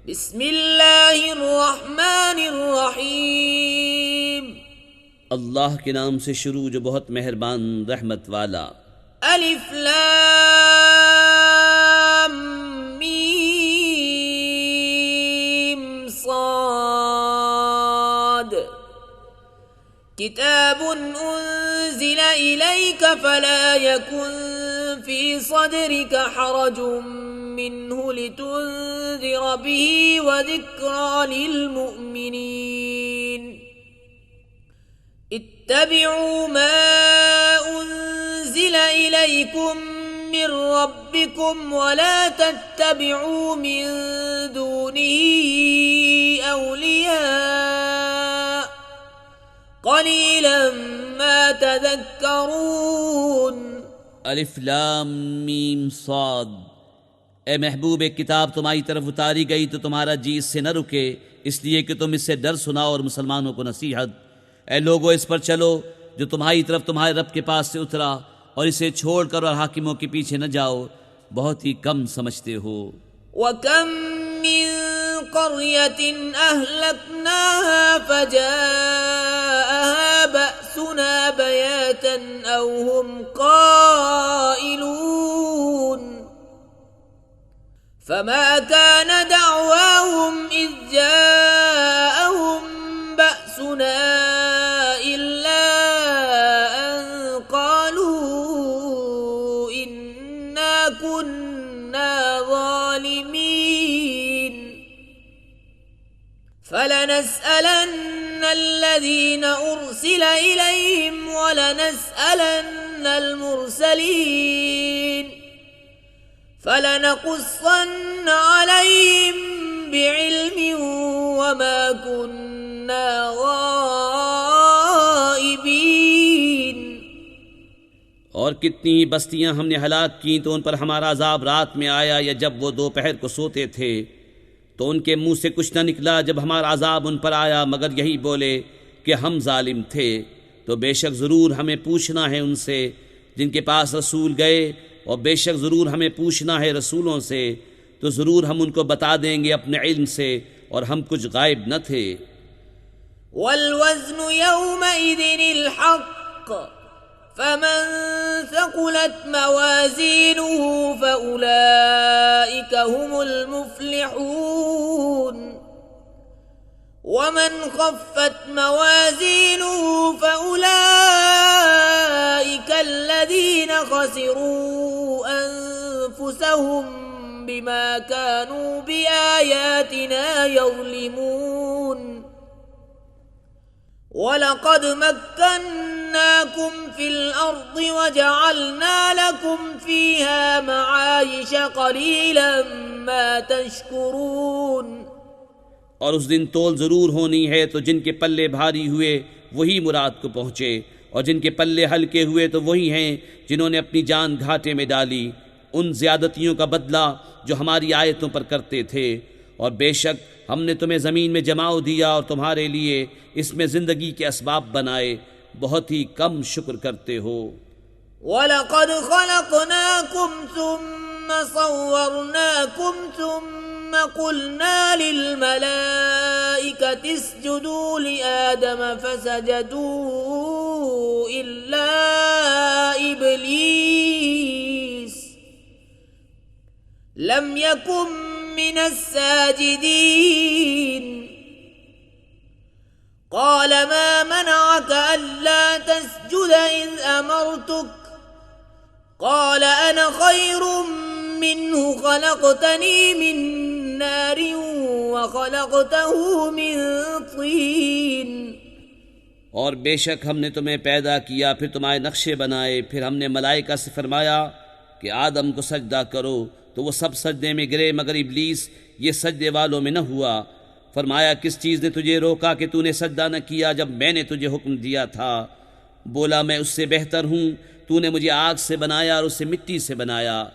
बिस्मिल्लाहिर्रहमानिर्रहीम। अल्लाह के नाम से शुरू जो बहुत मेहरबान रहमत वाला। अलिफ लाम मीम साद। किताबुन उन्ज़िला इलैका फला यकुन फी सदरिका हरजुम मिन्हु लितुन्ज़िर बिही व ज़िक्रा लिलमुअ्मिनीन। इत्तबिऊ मा उन्ज़िला इलैकुम मिर रब्बिकुम वला तत्तबिऊ मिन दूनिही औलिया क़लीलन मा तज़क्करून। अलिफ लाम मीम साद। ए महबूब, एक किताब तुम्हारी तरफ उतारी गई तो तुम्हारा जी इससे न रुके, इसलिए कि तुम इससे डर सुनाओ और मुसलमानों को नसीहत। ए लोगो, इस पर चलो जो तुम्हारी तरफ तुम्हारे रब के पास से उतरा, और इसे छोड़कर और हाकिमों के पीछे न जाओ, बहुत ही कम समझते हो। वकम मिन क़र्यतिन अहलकनाहा फजाअहा बअसुना बयातन औ हुम क़ाइलून। फमा कान दअवाहुम इज़ जाअहुम बअसुना इल्ला अन क़ालू इन्ना कुन्ना ज़ालिमीन। फलनस्अलन्न अल्लज़ीना उर्सिला इलैहिम वलनस्अलन्न अल-मुरसलीन। फलनक़ुस्सन्न अलैहिम बिइल्मिन वमा कुन्ना गाइबीन। और कितनी ही बस्तियां हमने हलाक की तो उन पर हमारा अजाब रात में आया या जब वो दोपहर को सोते थे, तो उनके मुंह से कुछ न निकला जब हमारा अजाब उन पर आया मगर यही बोले कि हम जालिम थे। तो बेशक ज़रूर हमें पूछना है उनसे जिनके पास रसूल गए, और बेशक ज़रूर हमें पूछना है रसूलों से, तो ज़रूर हम उनको बता देंगे अपने इल्म से, और हम कुछ गायब न थे। वल वज़्नु यौमइज़िनिल हक़्क़ फमन सक़ुलत मवाज़ीनुहु फ़उलाइका हुमुल मुफ़्लिहून। वमन ख़फ़्फ़त मवाज़ीनुहु फ़उलाइका अल्लज़ीना ख़सिरू अन्फुसहुम बिमा कानू बिआयातिना यज़लिमून। वलक़द मक्कन्नाकुम फ़िल अर्दि वजअलना लकुम फ़ीहा मआयिश क़लीलन मा तशकुरून। और उस दिन तोल ज़रूर होनी है, तो जिनके पल्ले भारी हुए वही मुराद को पहुँचे, और जिनके पल्ले हल्के हुए तो वही हैं जिन्होंने अपनी जान घाटे में डाली उन ज़्यादतियों का बदला जो हमारी आयतों पर करते थे। और बेशक हमने तुम्हें ज़मीन में जमाव दिया और तुम्हारे लिए इसमें ज़िंदगी के असबाब बनाए, बहुत ही कम शुक्र करते हो। वलक़द ख़लक़नाकुम सुम्मा सव्वरनाकुम सुम्मा क़ुल्ना लिल-मलाइकति इसजुदू लिआदम फसजदू इल्ला इब्लीस लम यकुन मिनस साजिदीन। क़ाल मा मनअक अल्ला तस्जुद इज़ अमरतुक क़ाल अना ख़ैरुम मिन्हु ख़लक़तनी मिन नारिन व ख़लक़तहु मिन तीन। और बेशक हमने तुम्हें पैदा किया, फिर तुम्हारे नक्शे बनाए, फिर हमने मलाइका से फरमाया कि आदम को सजदा करो, तो वो सब सजदे में गिरे मगर इब्लीस ये सजदे वालों में न हुआ। फरमाया, किस चीज़ ने तुझे रोका कि तूने सजदा न किया जब मैंने तुझे हुक्म दिया था? बोला, मैं उससे बेहतर हूँ, तूने मुझे आग से बनाया और उससे मिट्टी से बनाया।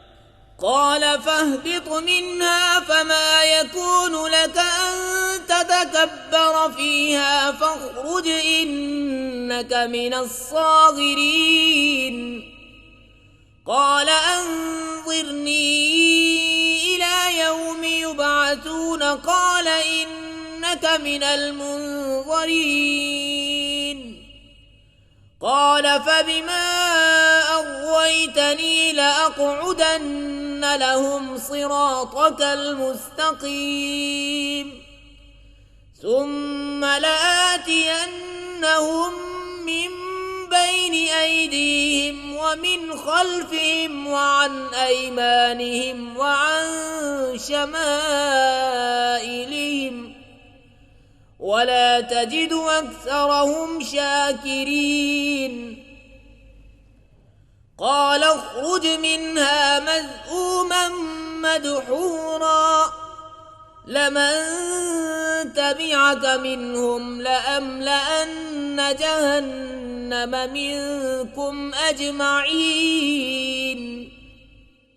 क़ाल फ़हबित मिन्हा फ़मा यकूनु लक अन ततकब्बर फ़ीहा फ़ख़्रुज इन्नक मिनस्साग़िरीन। क़ाल अंज़िरनी इला إلى يوم يبعثون قال إنك من المنظرين قال فبما أغويتني لأقعدن لهم صراطك المستقيم ثم لآتينهم من بين أيديهم ومن خلفهم وعن أيمانهم وعن شمائلهم ولا تجد أكثرهم شاكرين قال اخرج منها مذءوما مدحورا لمن تبعك منهم لأملأن جهنم منكم أجمعين।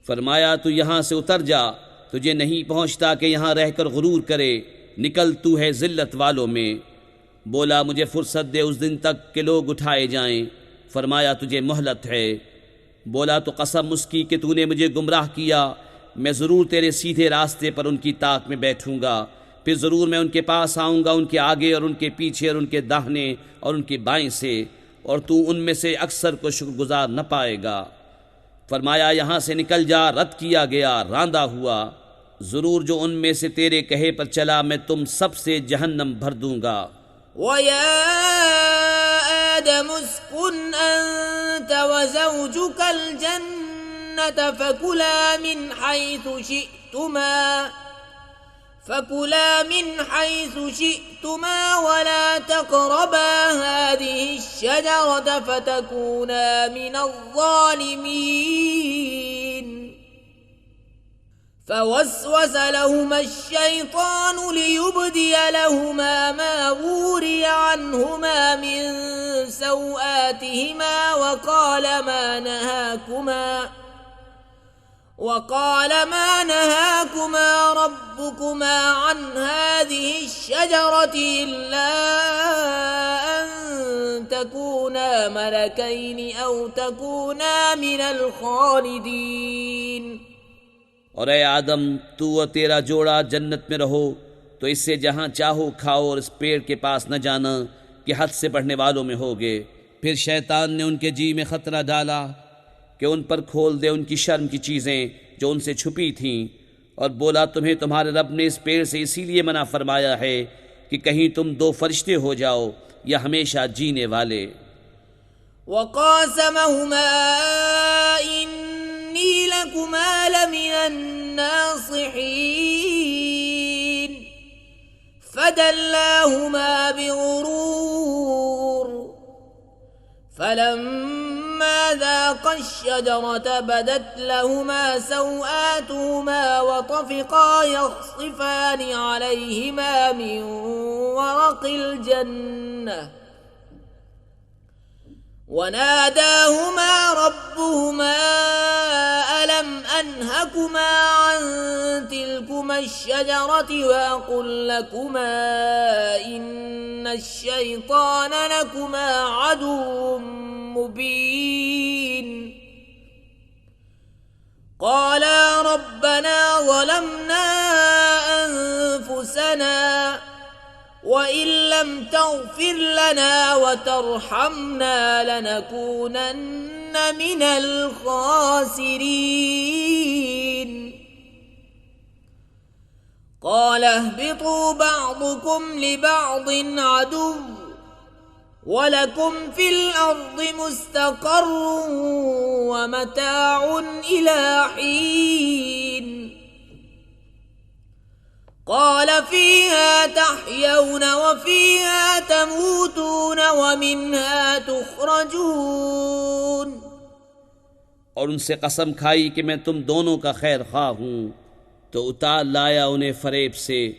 फरमाया तू यहाँ से उतर जा, तुझे नहीं पहुँचता कि यहाँ रहकर गुरूर करे, निकल तू है जिल्लत वालों में। बोला मुझे फुर्सत दे उस दिन तक कि लोग उठाए जाएं। फरमाया तुझे मोहलत है। बोला तो कसम उसकी कि तूने मुझे गुमराह किया, मैं ज़रूर तेरे सीधे रास्ते पर उनकी ताक में बैठूँगा, फिर ज़रूर मैं उनके पास आऊँगा, उनके आगे और उनके पीछे और उनके दाहिने और उनके बाएं से, और तू उनमें से अक्सर को शुक्रगुजार न पाएगा। फरमाया यहाँ से निकल जा, रद्द किया गया, रांदा हुआ। ज़रूर जो उनमें से तेरे कहे पर चला मैं तुम सब से जहन्नम भर दूँगा। वया आदम उस्कुन अंत वज़ौजुकल जन्नत فكلا من حيث شئتما ولا تقربا هذه الشجرة فتكونا من الظالمين فوسوس لهما الشيطان ليبدي لهما ما وري عنهما من سوآتهما وقال ما نهاكما ربكما عن هذه الشجرة إلا أن تكونا ملكين أو تكونا من الخالدين। और ए आदम, तू और तेरा जोड़ा जन्नत में रहो, तो इससे जहाँ चाहो खाओ और इस पेड़ के पास न जाना कि हद से बढ़ने वालों में होगे। फिर शैतान ने उनके जी में ख़तरा डाला कि उन पर खोल दे उनकी शर्म की चीज़ें जो उनसे छुपी थीं, और बोला तुम्हें तुम्हारे रब ने इस पेड़ से इसीलिए मना फरमाया है कि कहीं तुम दो फरिश्ते हो जाओ या हमेशा जीने वाले। वक़ासमहुमा इन्नी लकुमा लमिनन नासिहीन फदल्लाहुमा बिगुरूर फलम्मा ذاقا الشجرة بدت لهما سوآتهما وطفقا يخصفان عليهما من ورق الجنة وناداهما ربهما ألم أنهكما عن تلكما الشجرة وأقل لكما إن الشيطان لكما عدو مبين قالا ربنا ظلمنا أنفسنا وإن لم تغفر لنا وترحمنا لنكونن من الخاسرين قال اهبطوا بعضكم لبعض عدو ولكم في الأرض مستقر ومتاع إلى حين قال فيها تحيون وفيها تموتون ومنها تخرجون। और उनसे कसम खाई कि मैं तुम दोनों का खैर खा हूँ, तो उतार लाया उन्हें फरेब से।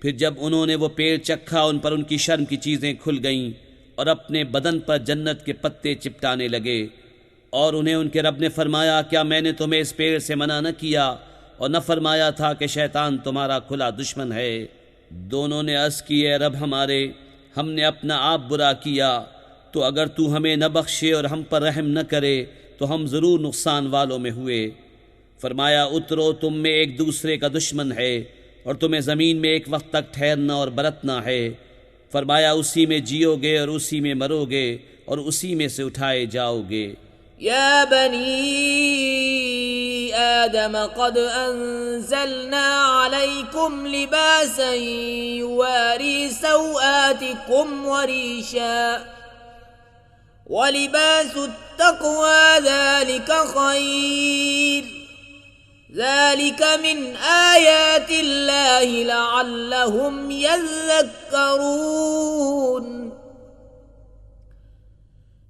फिर जब उन्होंने वो पेड़ चखा उन पर उनकी शर्म की चीज़ें खुल गईं और अपने बदन पर जन्नत के पत्ते चिपटाने लगे। और उन्हें उनके रब ने फरमाया क्या मैंने तुम्हें इस पेड़ से मना न किया और न फरमाया था कि शैतान तुम्हारा खुला दुश्मन है। दोनों ने अर्ज़ की ए रब हमारे, हमने अपना आप बुरा किया, तो अगर तू हमें न बख्शे और हम पर रहम न करे तो हम ज़रूर नुकसान वालों में हुए। फरमाया उतरो, तुम में एक दूसरे का दुश्मन है और तुम्हें ज़मीन में एक वक्त तक ठहरना और बरतना है। फरमाया उसी में जियोगे और उसी में मरोगे और उसी में से उठाए जाओगे। या बनी आदम क़द अंज़लना अलैकुम लिबासन युवारी सौआतिकुम वरीशा वलिबासुत तक़वा ज़ालिका खैर ज़ालिका मिन आयातिल्लाहि लअल्लहुम यज़्ज़क्करून।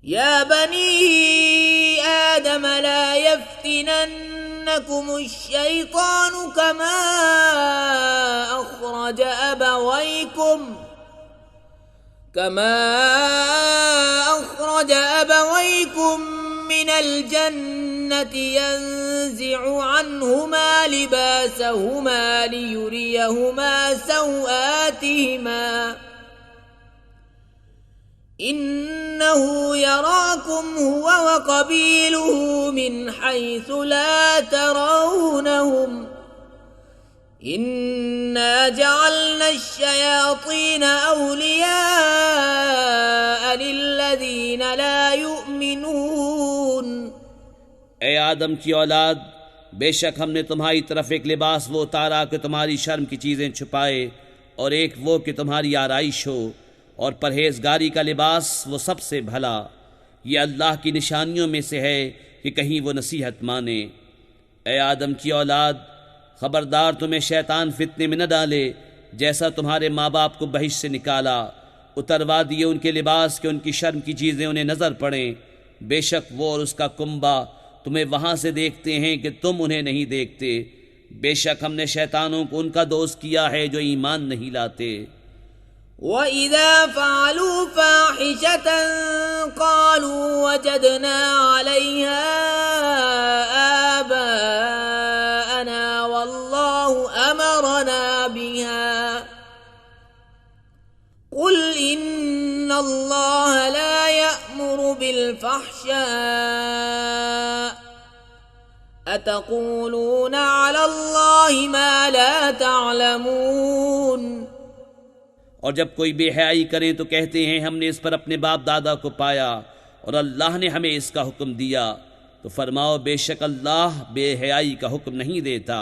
या बनी आदम ला यफ्तिनन्नकुम अश-शैतानु कमा अखरज अबवैकुम मिनल जन्नति यंज़िउ अन्हुमा लिबासहुमा लियुरियहुमा सौआतिहिमा इन्नहु यराकुम हुवा व क़बीलुहु मिन हैसु ला तरौनहुम इन्ना जअलना अश-शयातीन औलिया लिल्लज़ीन ला युमिनून। ए आदम की औलाद, बेशक हमने तुम्हारी तरफ एक लिबास वो उतारा कि तुम्हारी शर्म की चीज़ें छुपाए और एक वो कि तुम्हारी आराइश हो, और परहेजगारी का लिबास वो सबसे भला। ये अल्लाह की निशानियों में से है कि कहीं वो नसीहत माने। ए आदम की औलाद, खबरदार तुम्हें शैतान फितने में न डाले, जैसा तुम्हारे माँ बाप को बहिश से निकाला, उतरवा दिए उनके लिबास के उनकी शर्म की चीज़ें उन्हें नज़र पड़ें। बेशक वो और उसका कुंबा तुम्हें वहाँ से देखते हैं कि तुम उन्हें नहीं देखते। बेशक हमने शैतानों को उनका दोस्त किया है जो ईमान नहीं लाते। वइज़ा फ़अलू फ़ाहिशतन क़ालू वजदना अलैहा आबाअना वल्लाहु अमरना बिहा क़ुल इन्नल्लाह ला यअमुरु बिल-फ़हशाअ अतक़ूलून अलल्लाहि मा ला तअलमून। और जब कोई बेहयाई करें तो कहते हैं हमने इस पर अपने बाप दादा को पाया और अल्लाह ने हमें इसका हुक्म दिया। तो फरमाओ, बेशक अल्लाह बेहयाई का हुक्म नहीं देता।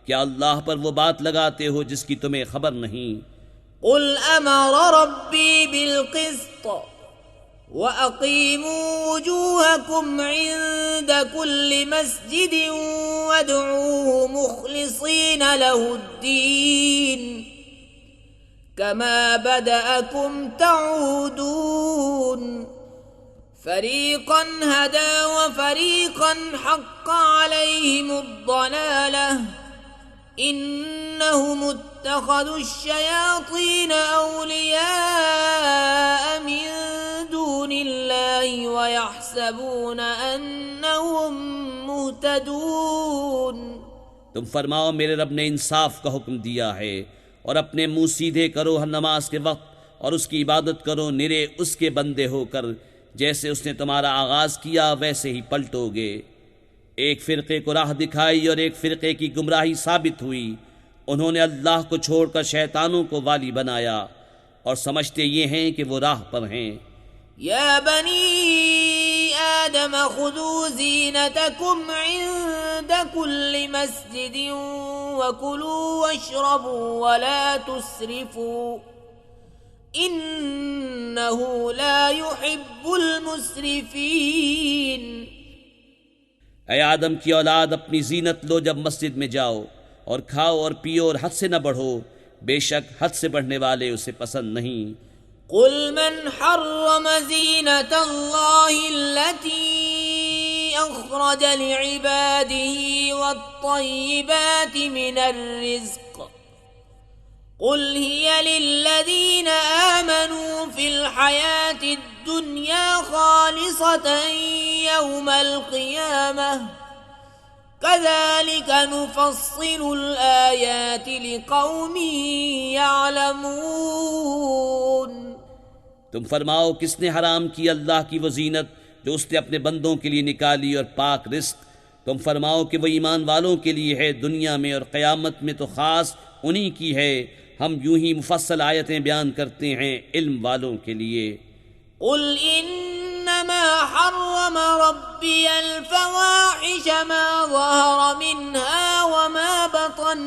क्या अल्लाह पर वो बात लगाते हो जिसकी तुम्हें खबर नहीं? क़ुल अमर रब्बी बिल-क़िस्त व अक़ीमू वुजूहकुम इन्द कुल्लि मस्जिदिन वदऊहु मुख़लिसीन लहुद्दीन कमा बदअकुम तऊदून फरीक़न हदा व फरीक़न हक़्क़ अलैहिमुद्दलालह इन्नहुम इत्तख़ज़ुश्शयातीन औलिया मिन दूनिल्लाहि व यहसबून अन्नहुम मुहतदून। तुम फरमाओ, मेरे रब ने इंसाफ का हुक्म दिया है और अपने मुंह सीधे करो हर नमाज के वक्त और उसकी इबादत करो निरे उसके बंदे होकर। जैसे उसने तुम्हारा आगाज़ किया वैसे ही पलटोगे। एक फ़िरक़े को राह दिखाई और एक फ़िरक़े की गुमराही साबित हुई। उन्होंने अल्लाह को छोड़कर शैतानों को वाली बनाया और समझते ये हैं कि वो राह पर हैं। या बनी आदम खुदू ज़ीनतकुम इन्द कुल्लि मस्जिदिन वकुलू वश्रबू वला तुस्रिफू इन्नहु ला युहिब्बुल मुस्रिफीन। ऐ आदम की औलाद, अपनी जीनत लो जब मस्जिद में जाओ, और खाओ और पियो और हद से न बढ़ो, बेशक हद से बढ़ने वाले उसे पसंद नहीं। कुल मन हर्रम ज़ीनतल्लाहि अल्लती अख़रज लिइबादिही वत्तय्यिबाति मिनर रिज़्क़ कुल हिय लिल्लज़ीना आमनू फ़िल हयातिद दुनिया ख़ालिसतन यौमल क़ियामह कज़ालिक नुफ़स्सिलुल आयाति लिक़ौमिन यअलमून। तुम फरमाओ, किसने हराम की अल्लाह की वो जीनत जो उसने अपने बंदों के लिए निकाली और पाक रिस्क तुम फरमाओ कि वो ईमान वालों के लिए है दुनिया में और क़यामत में तो ख़ास उन्हीं की है। हम यूं ही मुफस्सल आयतें बयान करते हैं इल्म वालों के लिए। कुल इन्नमा हर्रम रब्बियल फवाहिश मा ज़हरा मिन्हा वमा बतन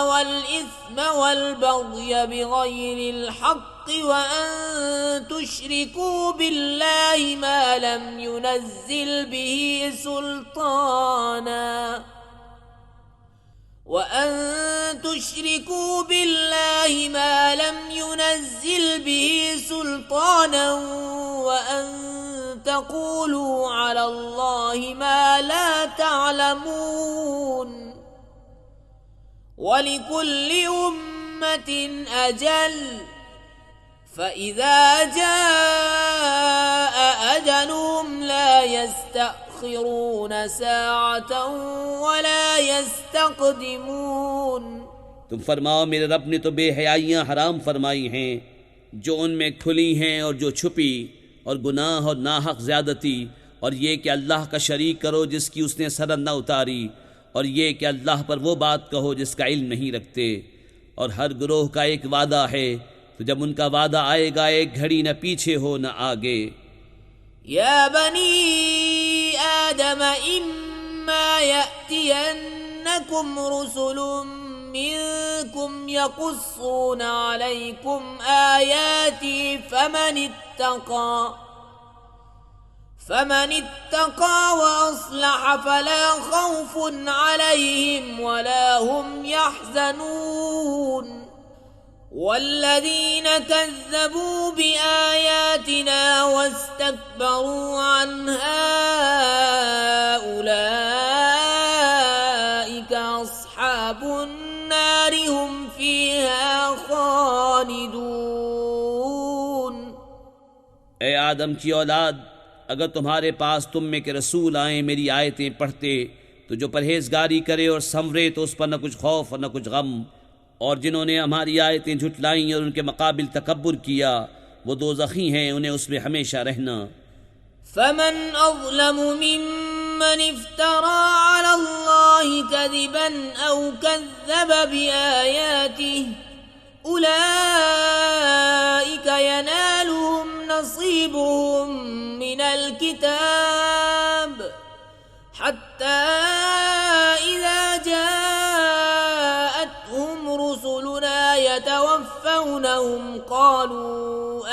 वल इस्म वल बग़य बिग़ैरिल हक़्क़ व अन तुश्रिकू बिल्लाहि मा लम युनज़्ज़िल बिही सुल्ताना وأن تشركوا بالله ما لم ينزل به سلطانا وأن تقولوا على الله ما لا تعلمون ولكل أمة أجل فإذا جاء أجلهم لا يستأخرون ساعة ولا يستقدمون। तुम फरमाओ मेरे रब ने तो बेहयाइयाँ हराम फरमाई हैं जो उनमें खुली हैं और जो छुपी, और गुनाह और नाहक ज़्यादती, और ये कि अल्लाह का शरीक करो जिसकी उसने सरहद न उतारी, और ये कि अल्लाह पर वो बात कहो जिसका इल्म नहीं रखते। और हर गुरोह का एक वादा है, तो जब उनका वादा आएगा एक घड़ी न पीछे हो न आगे। या बनी आदम इम्मा यअतियन्नकुम रुसुलुम मिनकुम यक़ुस्सून अलैकुम आयाति फमन इत्तक़ा व अस्लह फला खौफुन अलैहिम वला हुम यहज़नून वल्लज़ीन कज़्ज़बू बिआयातिना वस्तकबरू अन्हा उलाइका अस्हाबुन नारि हुम फ़ीहा ख़ालिदून। ए आदम की औलाद, अगर तुम्हारे पास तुम में के रसूल आए मेरी आयतें पढ़ते, तो जो परहेजगारी करे और संवरे तो उस पर न कुछ खौफ और न कुछ गम, और जिन्होंने हमारी आयतें झुटलाईं और उनके मुकाबिल तकब्बुर किया वो दोज़खी हैं, उन्हें उसमें हमेशा रहना। फमन अज़लमु मिम्मन इफ्तरा अला अल्लाहि कज़िबन औ कज़्ज़ब बिआयातिहि उलाइका यनालुहुम नसीबुहुम मिनल किताब हत्ता इज़ा जाअतहुम रुसुलुना यतवफ़्फ़ौनहुम क़ालू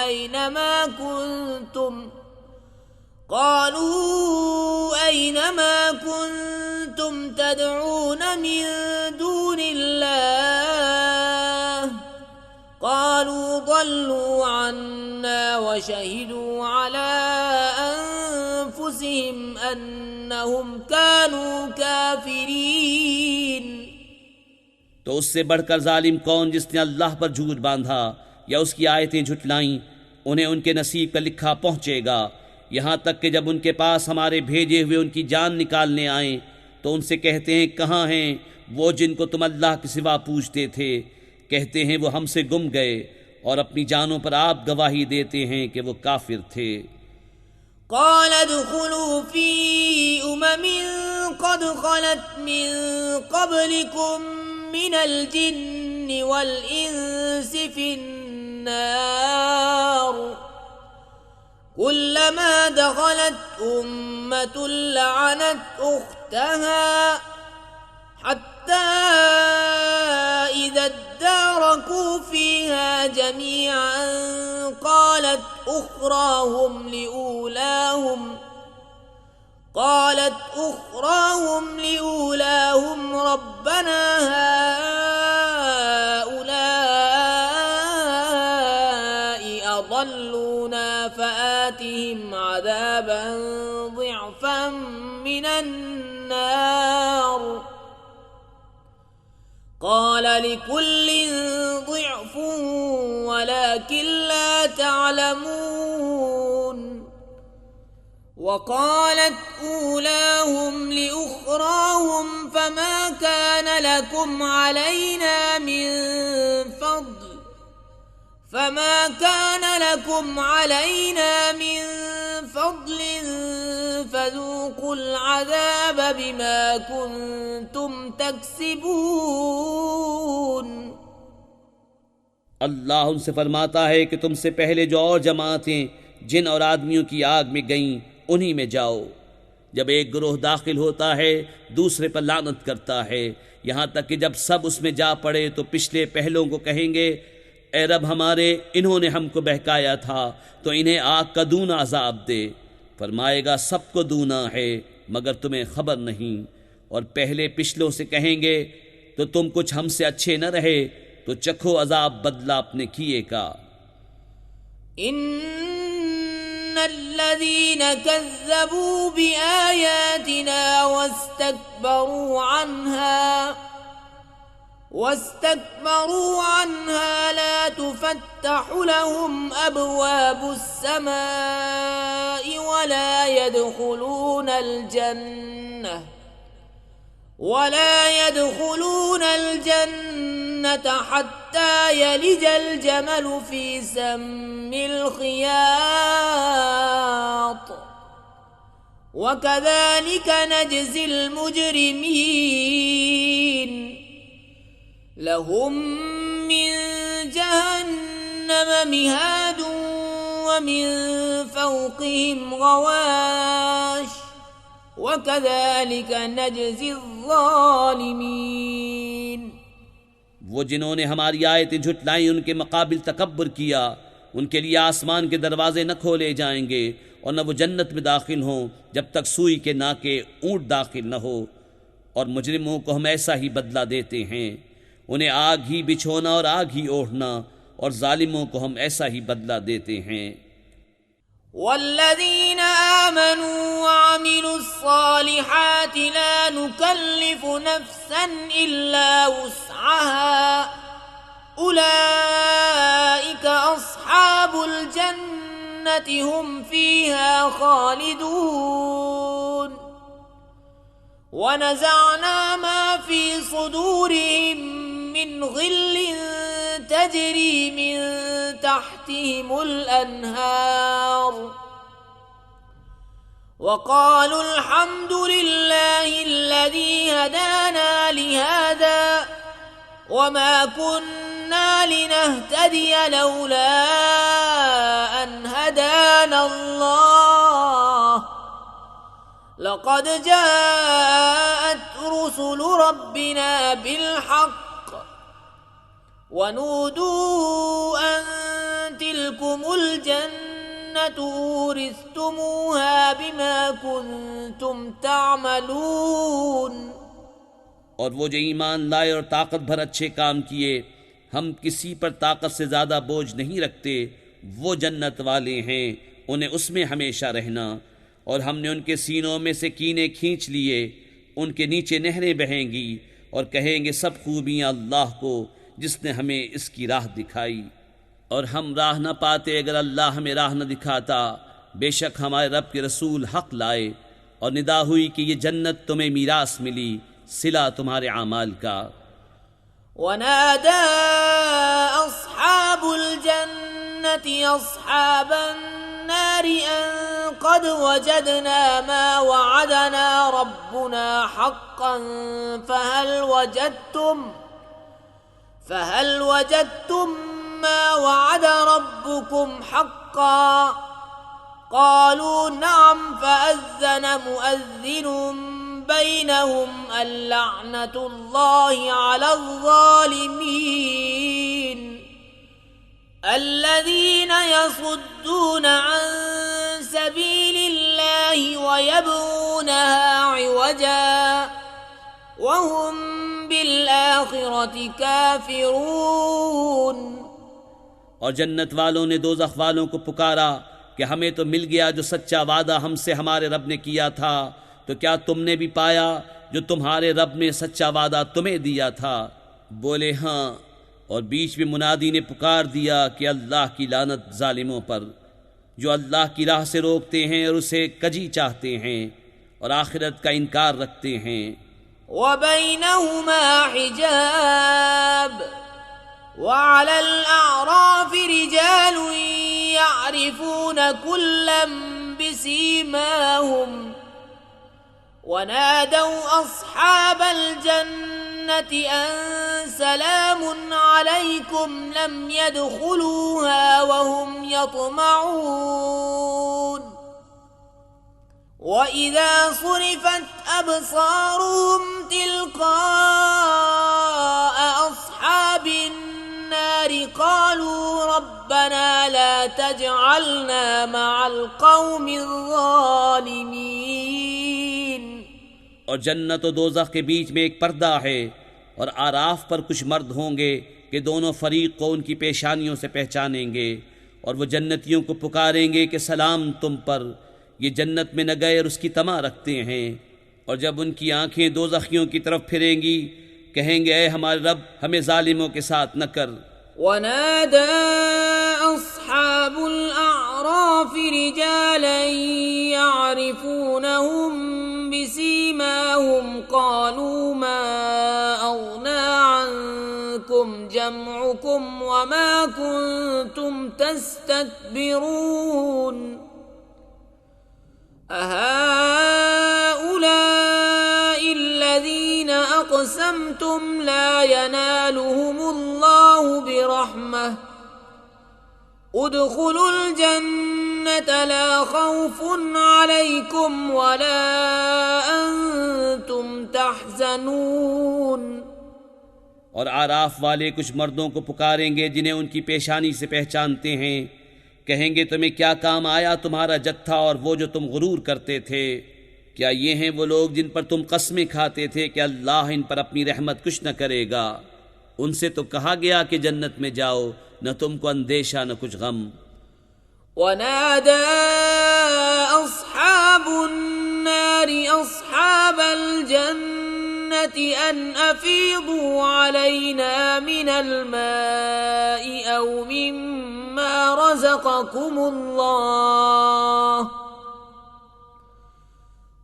अयनमा कुन्तुम तदऊन मिन दूनिल्लाह क़ालू ضلू अन्ना वशहिदू अला अनफुसिहिम अन्नहुम कानू काफिरीन। तो उससे बढ़कर जालिम कौन जिसने अल्लाह पर झूठ बांधा या उसकी आयतें झुटलाईं, उन्हें उनके नसीब का लिखा पहुँचेगा, यहाँ तक कि जब उनके पास हमारे भेजे हुए उनकी जान निकालने आए तो उनसे कहते हैं कहाँ हैं वो जिनको तुम अल्लाह के सिवा पूजते थे। कहते हैं वो हमसे गुम गए, और अपनी जानों पर आप गवाही देते हैं कि वो काफिर थे। क़ाल उद्ख़ुलू फ़ी उममिन क़द ख़लत मिन क़ब्लिकुम मिनल जिन्नि वल इंसि फ़िन्नार कुल्लमा दख़लत उम्मतुन लअनत उख़्तहा हत्ता इज़ा इद्दारकू फ़ीहा जमीअन क़ालत उख़राहुम लिऊलाहुम रब्बना हाउलाइ अضلूना फ़आतिहिम अज़ाबन ضिअफ़न मिनन नार क़ाल लिकुल्लिन ضिअफ़ुन वलाकिन ला तअलमून। وقالت أولاهم لأخراهم فما كان لكم علينا من فضل فذوقوا العذاب بما كنتم تكسبون। अल्लाह उनसे फरमाता है कि तुमसे पहले जो और जमातें जिन और आदमियों की आग में गईं उन्हीं में जाओ। जब एक गिरोह दाखिल होता है दूसरे पर लानत करता है, यहाँ तक कि जब सब उसमें जा पड़े तो पिछले पहलों को कहेंगे, ए रब हमारे, इन्होंने हमको बहकाया था तो इन्हें आग का दूना अजाब दे। फरमाएगा सबको दूना है मगर तुम्हें खबर नहीं। और पहले पिछलों से कहेंगे तो तुम कुछ हमसे अच्छे न रहे तो चखो अजाब बदला अपने किए का। इन्नल्लज़ीन कज़्ज़बू बिआयातिना वस्तकबरू अन्हा ला तुफ़त्तहु लहुम अब्वाबुस समाइ वला यदखुलूनल जन्नत हत्ता यलिजल जमल फी सम्मिल खियात वकज़ालिक नजज़िल मुजरिमीन। लहुम मिन जहन्नम मिहादुन व मिन फौक़िहिम गवाश वकज़ालिक नजज़िल ज़ालिमीन। वो जिन्होंने हमारी आयतें झुटलाई उनके मुकाबिल तकब्बुर किया, उनके लिए आसमान के दरवाजे न खोले जाएंगे और न वो जन्नत में दाखिल हों जब तक सुई के नाके ऊँट दाखिल न हो। और मुजरिमों को हम ऐसा ही बदला देते हैं, उन्हें आग ही बिछोना और आग ही ओढ़ना, और जालिमों को हम ऐसा ही बदला देते हैं। वल्लज़ीन आमनू वअमिलुस्सालिहात ला नुकल्लिफु नफ्सन इल्ला वुस्अहा उलाइक अस्हाबुल जन्नति हुम फीहा खालिदून। वनज़अना मा फी सुदूरिहिम मिन गिल्लिन तजरी मिन तहतिहिमुल अन्हार वक़ालू अल्हम्दुलिल्लाहिल्लज़ी हदाना लिहाज़ा वमा कुन्ना लिनहतदिय लौला अन हदाना अल्लाह लक़द जाअत रुसुलु रब्बिना बिलहक़्क़ वनूदू अन तिलकुमुल जन्नतु उरिस्तुमूहा बिमा कुन्तुम तामलून। और वो जो ईमान लाए और ताकत भर अच्छे काम किए, हम किसी पर ताकत से ज़्यादा बोझ नहीं रखते, वो जन्नत वाले हैं, उन्हें उसमें हमेशा रहना। और हमने उनके सीनों में से कीने खींच लिए, उनके नीचे नहरें बहेंगी और कहेंगे सब खूबियाँ अल्लाह को जिसने हमें इसकी राह दिखाई। और हम राह न पाते अगर अल्लाह हमें राह न दिखाता। बेशक हमारे रब के रसूल हक लाए और निदा हुई कि ये जन्नत तुम्हें मीरास मिली, सिला तुम्हारे आमाल का। वनादा अस्हाबुल जन्नति अस्हाबन नारि अन क़द वजदना मा वअदना रब्बुना हक़्क़न फहल वजदतुम मा वअद रब्बुकुम हक़्क़ा क़ालू नअम फ़अज़्ज़न मुअज़्ज़िनुम बैनहुम अल्लअनतुल्लाहि अलज़्ज़ालिमीन अल्लज़ीन यसुद्दून अन सबीलिल्लाहि वयबगूनहा इवजा वहुम बिलआखिरति काफिरून। और जन्नत वालों ने दोज़ख वालों को पुकारा कि हमें तो मिल गया जो सच्चा वादा हमसे हमारे रब ने किया था, तो क्या तुमने भी पाया जो तुम्हारे रब ने सच्चा वादा तुम्हें दिया था? बोले हाँ। और बीच में मुनादी ने पुकार दिया कि अल्लाह की लानत जालिमों पर जो अल्लाह की राह से रोकते हैं और उसे कजी चाहते हैं और आखिरत का इनकार रखते हैं। वबैनहुमा हिजाब वअलल अअराफि रिजालुन यअरिफून कुल्लन बिसीमाहुम ونادوا أصحاب الجنة أن سلام عليكم لم يدخلوها وهم يطمعون وإذا صرفت أبصارهم تلقاء أصحاب النار قالوا ربنا لا تجعلنا مع القوم الظالمين। और जन्नत और दोज़ख के बीच में एक पर्दा है और आराफ पर कुछ मर्द होंगे कि दोनों फरीक को उनकी पेशानियों से पहचानेंगे और वो जन्नतियों को पुकारेंगे कि सलाम तुम पर, ये जन्नत में न गए और उसकी तमा रखते हैं। और जब उनकी आंखें दोज़खियों की तरफ फिरेंगी कहेंगे ऐ हमारे रब हमें जालिमों के साथ न कर। वनादा अस्हाबुल अअराफ रिजालन यअरिफूनहुम बिसीमाहुम क़ालू मा अग़ना अन्कुम जमउकुम वमा कुन्तुम तस्तक्बिरून अहाउलाइ الذين أقسمتم لا ينالهم الله برحمة ادخلوا الجنة لا خوف عليكم ولا أنتم تحزنون। और आराफ वाले कुछ मर्दों को पुकारेंगे जिन्हें उनकी पेशानी से पहचानते हैं, कहेंगे तुम्हें क्या काम आया तुम्हारा जत्था और वो जो तुम गुरूर करते थे। क्या ये हैं वो लोग जिन पर तुम कस्में खाते थे कि अल्लाह इन पर अपनी रहमत कुछ न करेगा। उनसे तो कहा गया कि जन्नत में जाओ, न तुमको अंदेशा न कुछ गम। वनादा अस्हाबुन नारि अस्हाबल जन्नति अन अफीदू अलैना मिनल माइ औ मिम्मा रज़क़कुमुल्लाह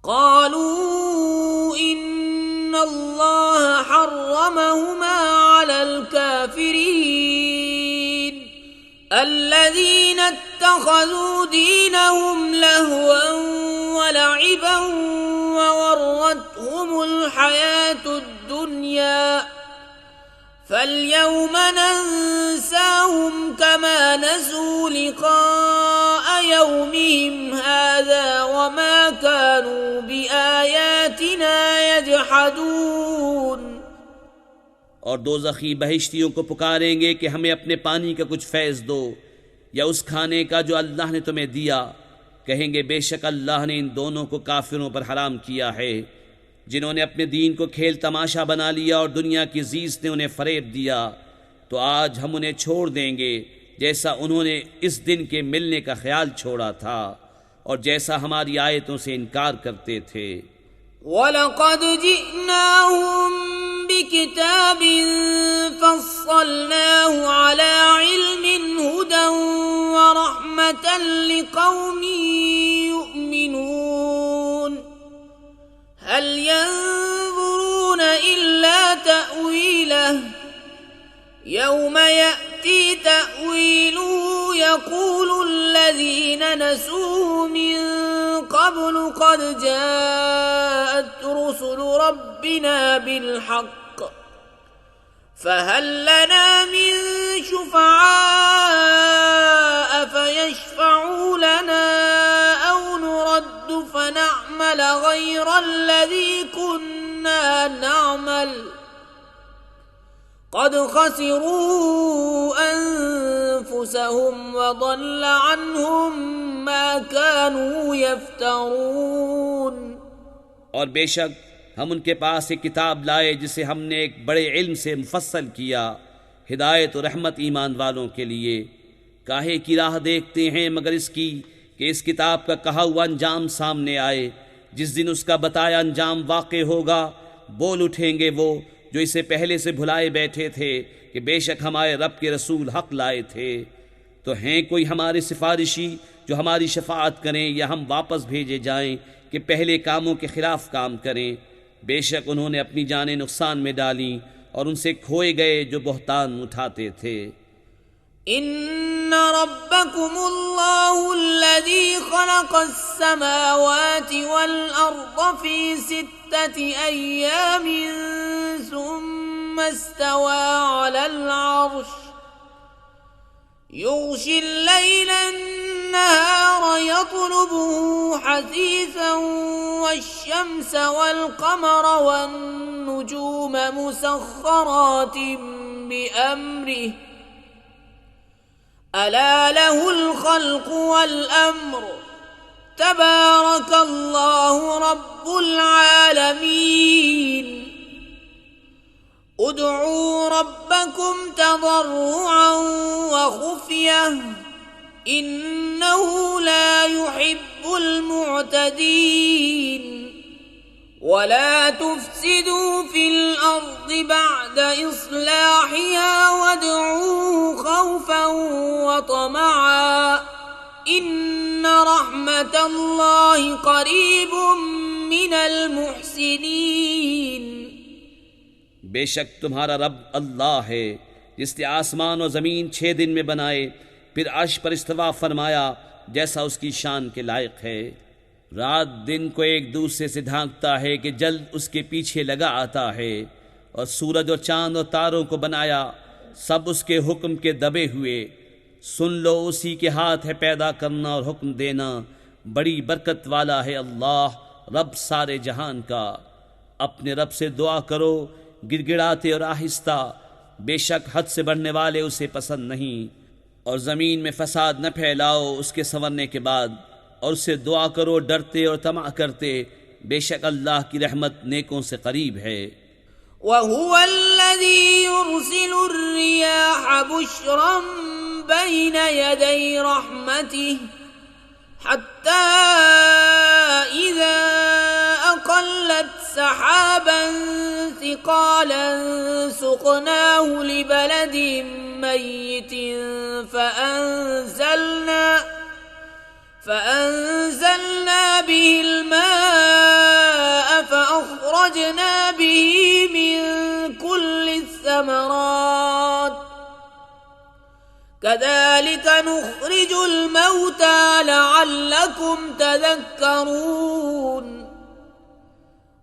قالوا إن الله حرمهما على الكافرين الذين اتخذوا دينهم لهوا ولعبا وغرتهم الحياة الدنيا فاليوم ننساهم كما نسوا لقاء يومهم هذا وما كانوا بآياتنا يجحدون। और दोज़खी बहिश्तियों को पुकारेंगे कि हमें अपने पानी का कुछ फैज़ दो या उस खाने का जो अल्लाह ने तुम्हें दिया। कहेंगे बेशक अल्लाह ने इन दोनों को काफिरों पर हराम किया है, जिन्होंने अपने दीन को खेल तमाशा बना लिया और दुनिया की जीज़ ने उन्हें फ़रेब दिया। तो आज हम उन्हें छोड़ देंगे जैसा उन्होंने इस दिन के मिलने का ख्याल छोड़ा था और जैसा हमारी आयतों से इनकार करते थे। वलक़द जिअनाहुम बिकिताबिन फ़स्सलनाहु अला इल्मिन हुदन व रहमतन लिक़ौमिन युमिनून हल यंज़ुरून इल्ला तअवीलह यौम यअती तअवीलुहु यक़ूलु الذين नसूहु मिन क़ब्लु क़द जाअत रुसुलु रब्बिना बिलहक़्क़ फहल लना मिन शुफ़अाء फयशफ़अू लना औ नुरद्द फनअमल गयर الذी कुन्ना नअमल قد خسروا أنفسهم وضل عنهم ما كانوا يفترون। और बेशक हम उनके पास एक किताब लाए जिसे हमने एक बड़े इल्म से मुफस्सल किया, हिदायत और रहमत ईमान वालों के लिए। काहे की राह देखते हैं मगर इसकी कि इस किताब का कहा हुआ अंजाम सामने आए। जिस दिन उसका बताया अंजाम वाक़े होगा, बोल उठेंगे वो जो इसे पहले से भुलाए बैठे थे कि बेशक हमारे रब के रसूल हक़ लाए थे। तो हैं कोई हमारे सिफारिशी जो हमारी शफाअत करें या हम वापस भेजे जाएं कि पहले कामों के ख़िलाफ़ काम करें। बेशक उन्होंने अपनी जानें नुकसान में डाली और उनसे खोए गए जो बहतान उठाते थे। ربكم الله الذي خلق السماوات والأرض في 6 أيام ثم استوى على العرش يغشي الليل النهار يطلبه حثيثا والشمس والقمر والنجوم مسخرات بأمره ألا له الخلق والأمر تبارك الله رب العالمين ادعوا ربكم تضرعا وخفية إنه لا يحب المعتدين ولا تفسدوا في الأرض بعد إصلاحها وادعوه خوفا وطمعا إن رحمة الله قريب من المحسنين बेशक तुम्हारा रब अल्लाह है जिसने आसमान और ज़मीन 6 दिन में बनाए, फिर अर्श पर इस्तवा फरमाया जैसा उसकी शान के लायक है। रात दिन को एक दूसरे से ढांकता है कि जल्द उसके पीछे लगा आता है, और सूरज और चाँद और तारों को बनाया, सब उसके हुक्म के दबे हुए। सुन लो, उसी के हाथ है पैदा करना और हुक्म देना, बड़ी बरकत वाला है अल्लाह रब सारे जहान का। अपने रब से दुआ करो गिड़गिड़ाते और आहिस्ता, बेशक हद से बढ़ने वाले उसे पसंद नहीं। और ज़मीन में फसाद न फैलाओ उसके संवरने के बाद, और उससे दुआ करो डरते और तमा करते, बेशक अल्लाह की रहमत नेकों से करीब है। वहुव अल्लज़ी युरसिलु अर्रियाह बुश्रन बैन यदै रहमतिह हत्ता इज़ा अक़ल्लत सहाबन सिक़ालन सुक़नाहु लिबलदिन मय्यितिन فأنزلنا به الماء فأخرجنا به من كل الثمرات كذلك نخرج الموتى لعلكم تذكرون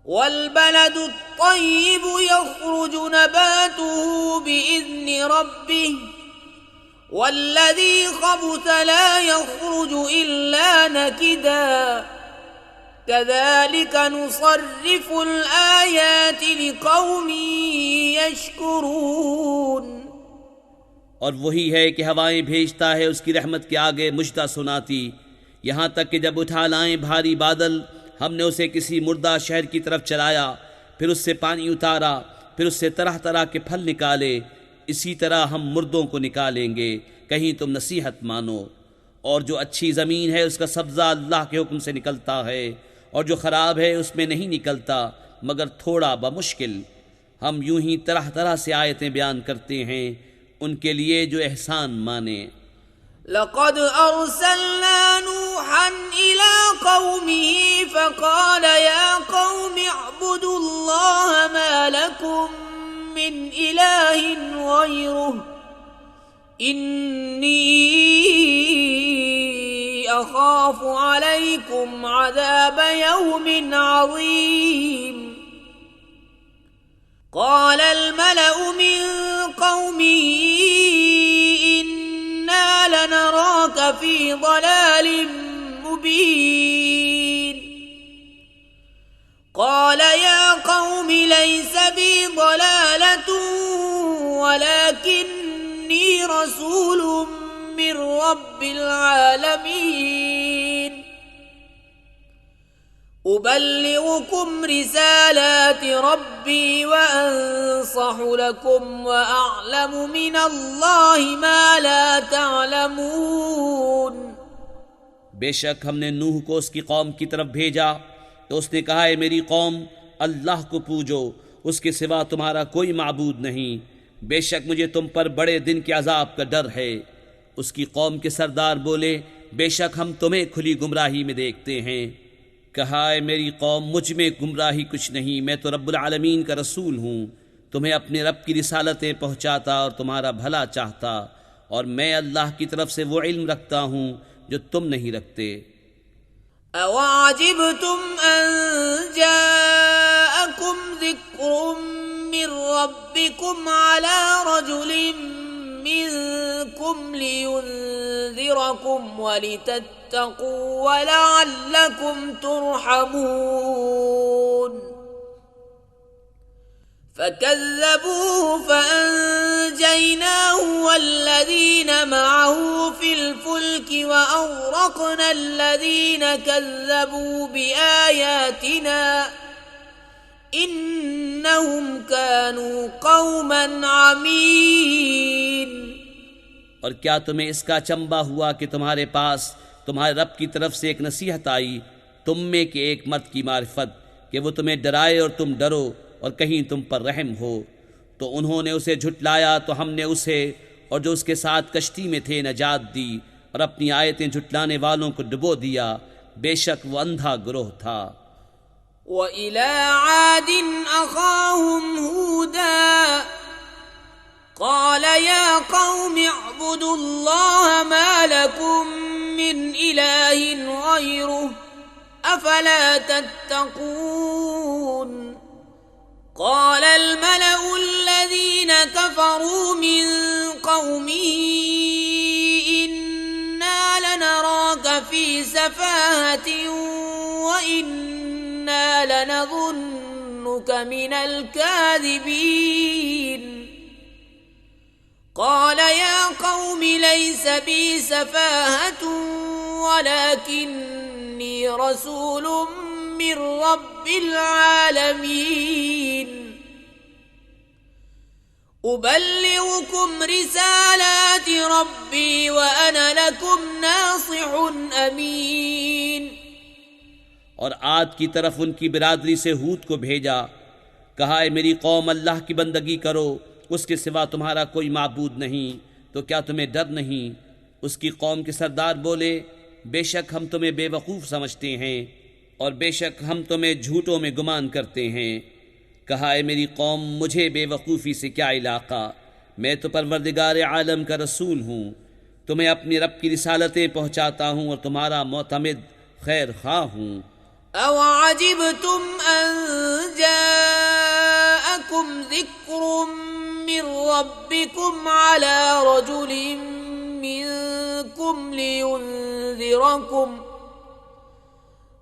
والبلد الطيب يخرج نباته بإذن ربه والذي خبث لا يخرج إلا نكدا كذلك نصرف الآيات لقوم यशकुरून। और वही है कि हवाएं भेजता है उसकी रहमत के आगे मुजदा सुनाती, यहाँ तक कि जब उठा लाएं भारी बादल, हमने उसे किसी मुर्दा शहर की तरफ चलाया, फिर उससे पानी उतारा, फिर उससे तरह तरह के फल निकाले। इसी तरह हम मुर्दों को निकालेंगे, कहीं तुम नसीहत मानो। और जो अच्छी ज़मीन है उसका सब्ज़ा अल्लाह के हुक्म से निकलता है, और जो ख़राब है उसमें नहीं निकलता मगर थोड़ा बमुश्किल। हम यूं ही तरह तरह से आयतें बयान करते हैं उनके लिए जो एहसान माने। लक़द अर्सलना नूहन इला क़ौमिही फ़क़ाल या क़ौमि अअ्बुदुल्लाह मा लकुम मिन इलाहिन ग़ैरुहु इन्नी अख़ाफ़ु अलैकुम अज़ाब यौमिन अज़ीम। क़ाल अल-मलअु मिन क़ौमिही इन्ना लनराक फ़ी ضलालिन मुबीन। क़ाल या क़ौमि लैस बी ضलालतुन वलाकिन्नी रसूलुम मिन रब्बिल आलमीन। उबल्लिगुकुम रिसालाति रब्बी व अंसहु लकुम व अअलमु मिनल्लाहि मा ला तअलमून। बेशक हमने नूह को उसकी कौम की तरफ भेजा तो उसने कहा, है मेरी कौम, अल्लाह को पूजो, उसके सिवा तुम्हारा कोई माबूद नहीं। बेशक मुझे तुम पर बड़े दिन के अजाब का डर है। उसकी कौम के सरदार बोले, बेशक हम तुम्हें खुली गुमराही में देखते हैं। कहा, है मेरी कौम, मुझ में गुमराही कुछ नहीं, मैं तो रब्बुल आलमीन का रसूल हूँ, तुम्हें अपने रब की रिसालतें पहुँचाता और तुम्हारा भला चाहता, और मैं अल्लाह की तरफ से वो इल्म रखता हूँ जो तुम नहीं रखते। अवाजिबतुम अन जाअकुम ज़िक्रुम मिर रब्बिकुम अला रजुलिम मिनकुम लियुनज़िरकुम वलितत्तक़ू वलअल्लकुम तुरहमून। फकज़्ज़बूहु फअंजयनाहु वल्लज़ीन मअहु फिल फुल्कि वअग़रक़ना अल्लज़ीन कज़्ज़बू बिआयातिना इन्नहुम कानू क़ौमन अमीन। और क्या तुम्हें इसका अचंबा हुआ कि तुम्हारे पास तुम्हारे रब की तरफ से एक नसीहत आई तुम में के एक मर्द की मारिफत कि वो तुम्हें डराए और तुम डरो और कहीं तुम पर रहम हो, तो उन्होंने उसे झुटलाया तो हमने उसे और जो उसके साथ कश्ती में थे नजात दी और अपनी आयतें झुटलाने वालों को डुबो दिया। बेशक वो अंधा ग्रोह था। वइला आदिन अखाहुम हूदा क़ाल या क़ौमि अअ्बुदुल्लाह मा लकुम मिन इलाहिन ग़ैरुहु अफ़ला तत्तक़ून। قال الملأ الذين كفروا من قومه إنا لنراك في سفاهة وإنا لنظنك من الكاذبين قال يا قوم ليس بي سفاهة ولكني رسول من رب العالمين أبلغكم رسالات ربي وأنا لكم नासिह अमीन। और आद की तरफ उनकी बिरादरी से हूद को भेजा, कहा है मेरी कौम अल्लाह की बंदगी करो, उसके सिवा तुम्हारा कोई माबूद नहीं, तो क्या तुम्हें डर नहीं। उसकी कौम के सरदार बोले बेशक हम तुम्हें बेवकूफ़ समझते हैं और बेशक हम तुम्हें झूठों में गुमान करते हैं। कहा है मेरी कौम मुझे बेवकूफ़ी से क्या इलाक़ा, मैं तो परवरदिगार आलम का रसूल हूँ, तुम्हें अपने रब की रिसालतें पहुँचाता हूँ और तुम्हारा मोतमिद खैर ख़्वाह हूँ। अवअजिबतुम अन जाअकुम ज़िक्रुम मिर रब्बिकुम अला रजुलिम मिनकुम लियुनज़िरकुम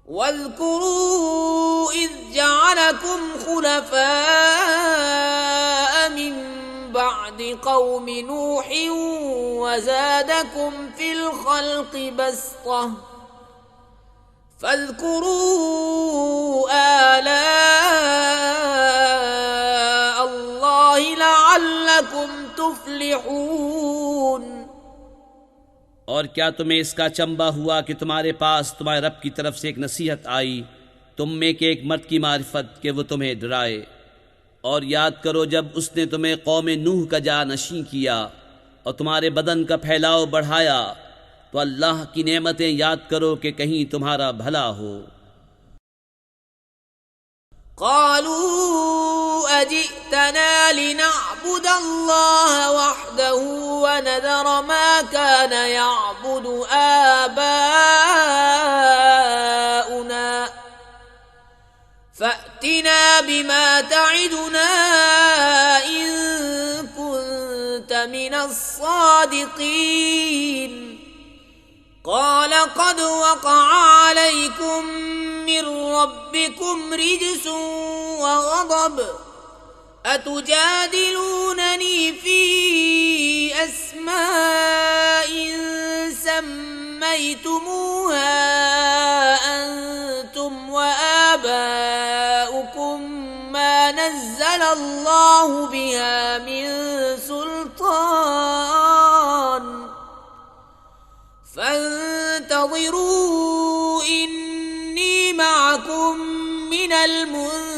वज़्कुरू इज़ जअलकुम खुलफ़ाअ मिन बअदि क़ौमि नूहिन वज़ादकुम फ़िल ख़ल्क़ि बस्तह फ़ज़्कुरू आलाअ अल्लाहि लअल्लकुम तुफ़्लिहून। और क्या तुम्हें इसका अचंबा हुआ कि तुम्हारे पास तुम्हारे रब की तरफ से एक नसीहत आई तुम में के एक मर्द की मारिफत कि वो तुम्हें डराए। और याद करो जब उसने तुम्हें कौम नूह का जानशीं किया और तुम्हारे बदन का फैलाव बढ़ाया, तो अल्लाह की नेमतें याद करो कि कहीं तुम्हारा भला हो। क़ालू अजि'तना लिनअ'बुदल्लाह वहदहु वनज़र मा कान यअबुदु आबाउना फ़अतिना बिमा त'iदुना इन कुन्त मिनस्सादिक़ीन। قال قد وقع عليكم من ربكم رجس وغضب أتجادلونني في أسماء سميتموها أنتم وآباؤكم ما نزل الله بها من سلطان فانتظروا إني معكم من المنتظرين।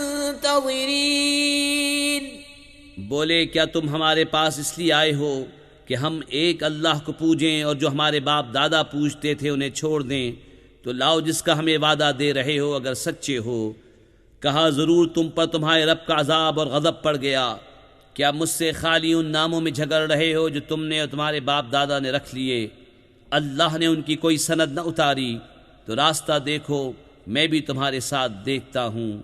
बोले क्या तुम हमारे पास इसलिए आए हो कि हम एक अल्लाह को पूजें और जो हमारे बाप दादा पूजते थे उन्हें छोड़ दें, तो लाओ जिसका हमें वादा दे रहे हो अगर सच्चे हो। कहा ज़रूर तुम पर तुम्हारे रब का अजाब और गज़ब पड़ गया, क्या मुझसे खाली उन नामों में झगड़ रहे हो जो तुमने और तुम्हारे बाप दादा ने रख लिए? अल्लाह ने उनकी कोई सनद न उतारी, तो रास्ता देखो, मैं भी तुम्हारे साथ देखता हूँ।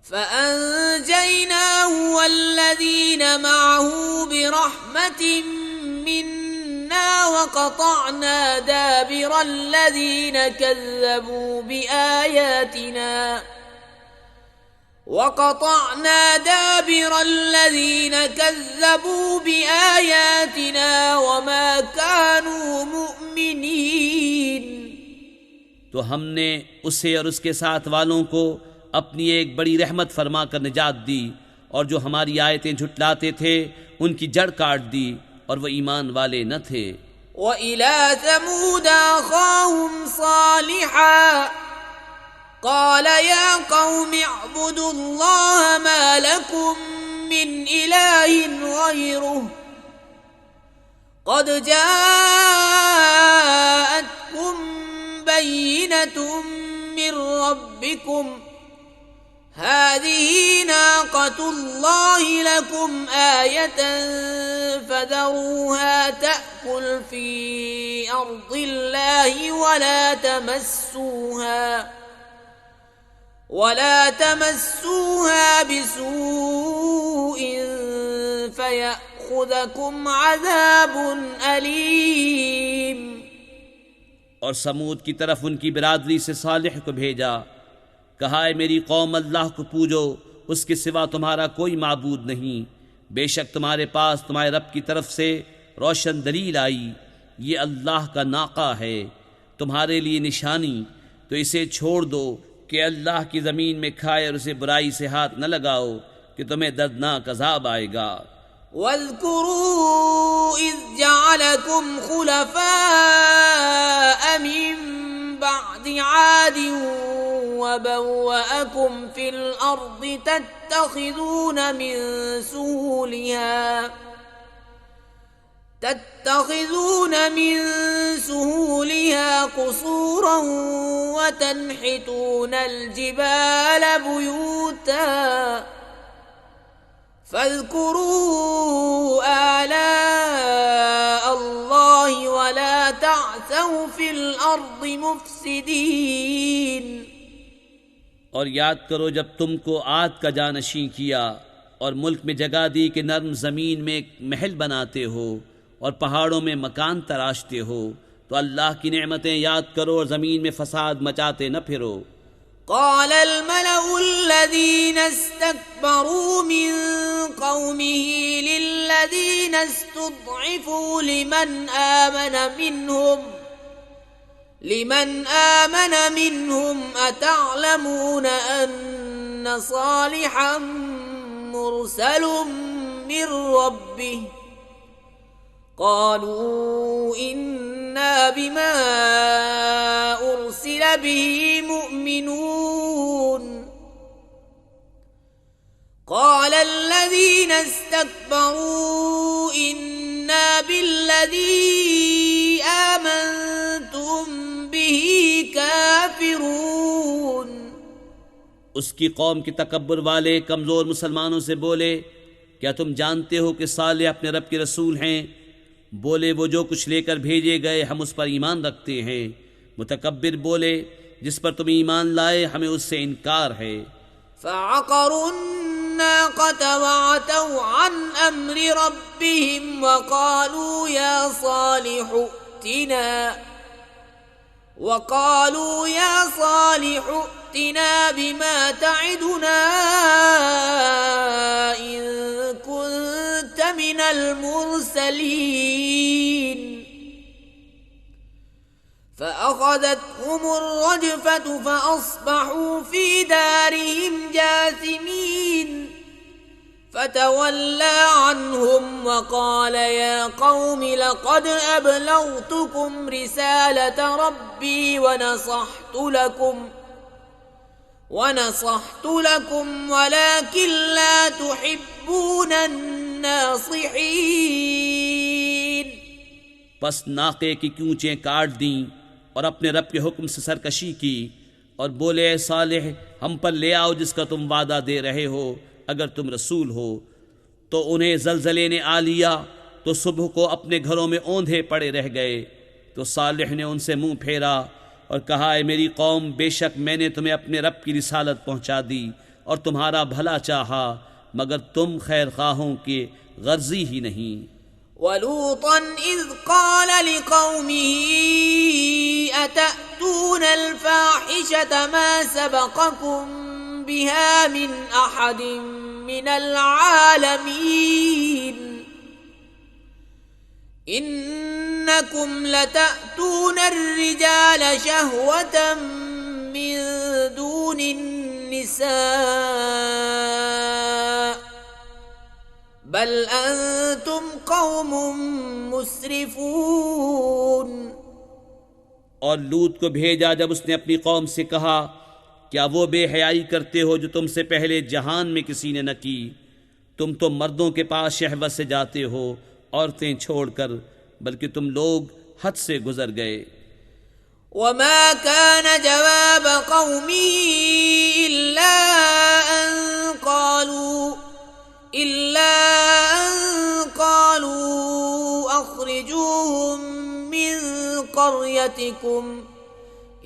فأنجيناه والذين معه برحمة منا وقطعنا دابر الذين كذبوا بآياتنا وما كانوا مؤمنين। तो हमने उसे और उसके साथ वालों को अपनी एक बड़ी रहमत फरमा कर निजात दी, और जो हमारी आयतें झुटलाते थे उनकी जड़ काट दी, और वो ईमान वाले न थे। وإلى ثمود أخاهم صالحا قال يا قوم اعبدوا الله ما لكم من إله غيره قد جاءتكم بينة من ربكم هذه ناقة الله لكم آية فذروها تأكل في أرض الله ولا تمسوها بسوء فيأخذكم عذاب أليم। और समूद की तरफ उनकी बिरादरी से सालिह को भेजा। कहा है मेरी कौम, अल्लाह को पूजो, उसके सिवा तुम्हारा कोई माबूद नहीं। बेशक तुम्हारे पास तुम्हारे रब की तरफ से रोशन दलील आई, ये अल्लाह का नाका है तुम्हारे लिए निशानी, तो इसे छोड़ दो कि अल्लाह की ज़मीन में खाए और उसे बुराई से हाथ न लगाओ कि तुम्हें दर्दनाक अज़ाब आएगा। वज़्कुरू इज़ जअलकुम खुलफ़ाअ मिन बअदि आद वबव्वअकुम फिल अर्दि तत्तखिज़ून मिन सुहूलिहा कुसूरा वतनहितून الجبال بयूता فاذكروا آلاء الله ولا تعثوا في الأرض मुफ्सिदीन। और याद करो जब तुमको आद का जानशी किया और मुल्क में जगह दी कि नर्म ज़मीन में एक महल बनाते हो और पहाड़ों में मकान तराशते हो, तो अल्लाह की नेमतें याद करो और ज़मीन में फसाद मचाते न फिरो। قال الملأ الذين استكبروا من قومه للذين استضعفوا لمن آمن منهم أتعلمون أن صالحا مرسل من ربه قالوا إنا بما أرسل به مؤمنون قال الذين استكبروا إنا بالذي آمنتم به كافرون। उसकी कौम के तकब्बुर वाले कमज़ोर मुसलमानों से बोले, क्या तुम जानते हो कि साले अपने रब के रसूल हैं? बोले, वो जो कुछ लेकर भेजे गए हम उस पर ईमान रखते हैं। मुतकब्बिर बोले, जिस पर तुम ईमान लाए हमें उससे इनकार है। فعقروا الناقة وعتوا عن أمر ربهم وقالوا يا صالح ائتنا بما تعدنا إن كنت من المرسلين فأخذتهم الرجفة فأصبحوا في دارهم جاثمين فتولى عنهم وقال يا قوم لقد أبلغتكم رسالة ربي ونصحت لكم ولكن لا تحبون الناصحين। बस नाके की क्यूचें काट दी और अपने रब के हुक्म से सरकशी की और बोले, सालिह हम पर ले आओ जिसका तुम वादा दे रहे हो अगर तुम रसूल हो। तो उन्हें जलजले ने आ लिया तो सुबह को अपने घरों में औंधे पड़े रह गए। तो सालिह ने उनसे मुंह फेरा और कहा, ऐ मेरी कौम, बेशक मैंने तुम्हें अपने रब की रिसालत पहुंचा दी और तुम्हारा भला चाहा, मगर तुम खैर खाहों के गर्जी ही नहीं। वलूतन इज़ क़ाल लिक़ौमिही अतअतूनल फ़ाहिशत मा सबक़कुम बिहा मिन अहदिन मिनल आलमीन इन्नकुम लतअतूनर रिजाल शहवतन मिन दूनिन निसा बल अंतुम कौमुम मुस्रिफून। और लूत को भेजा जब उसने अपनी कौम से कहा, क्या वो बेहयाई करते हो जो तुमसे पहले जहान में किसी ने न की? तुम तो मर्दों के पास शहवत से जाते हो, औरतें छोड़कर, बल्कि तुम लोग हद से गुजर गए। वमा कान जवाब कौमी इल्ला अन क़ालू अख़रिजूहुम मिन क़र्यतिकुम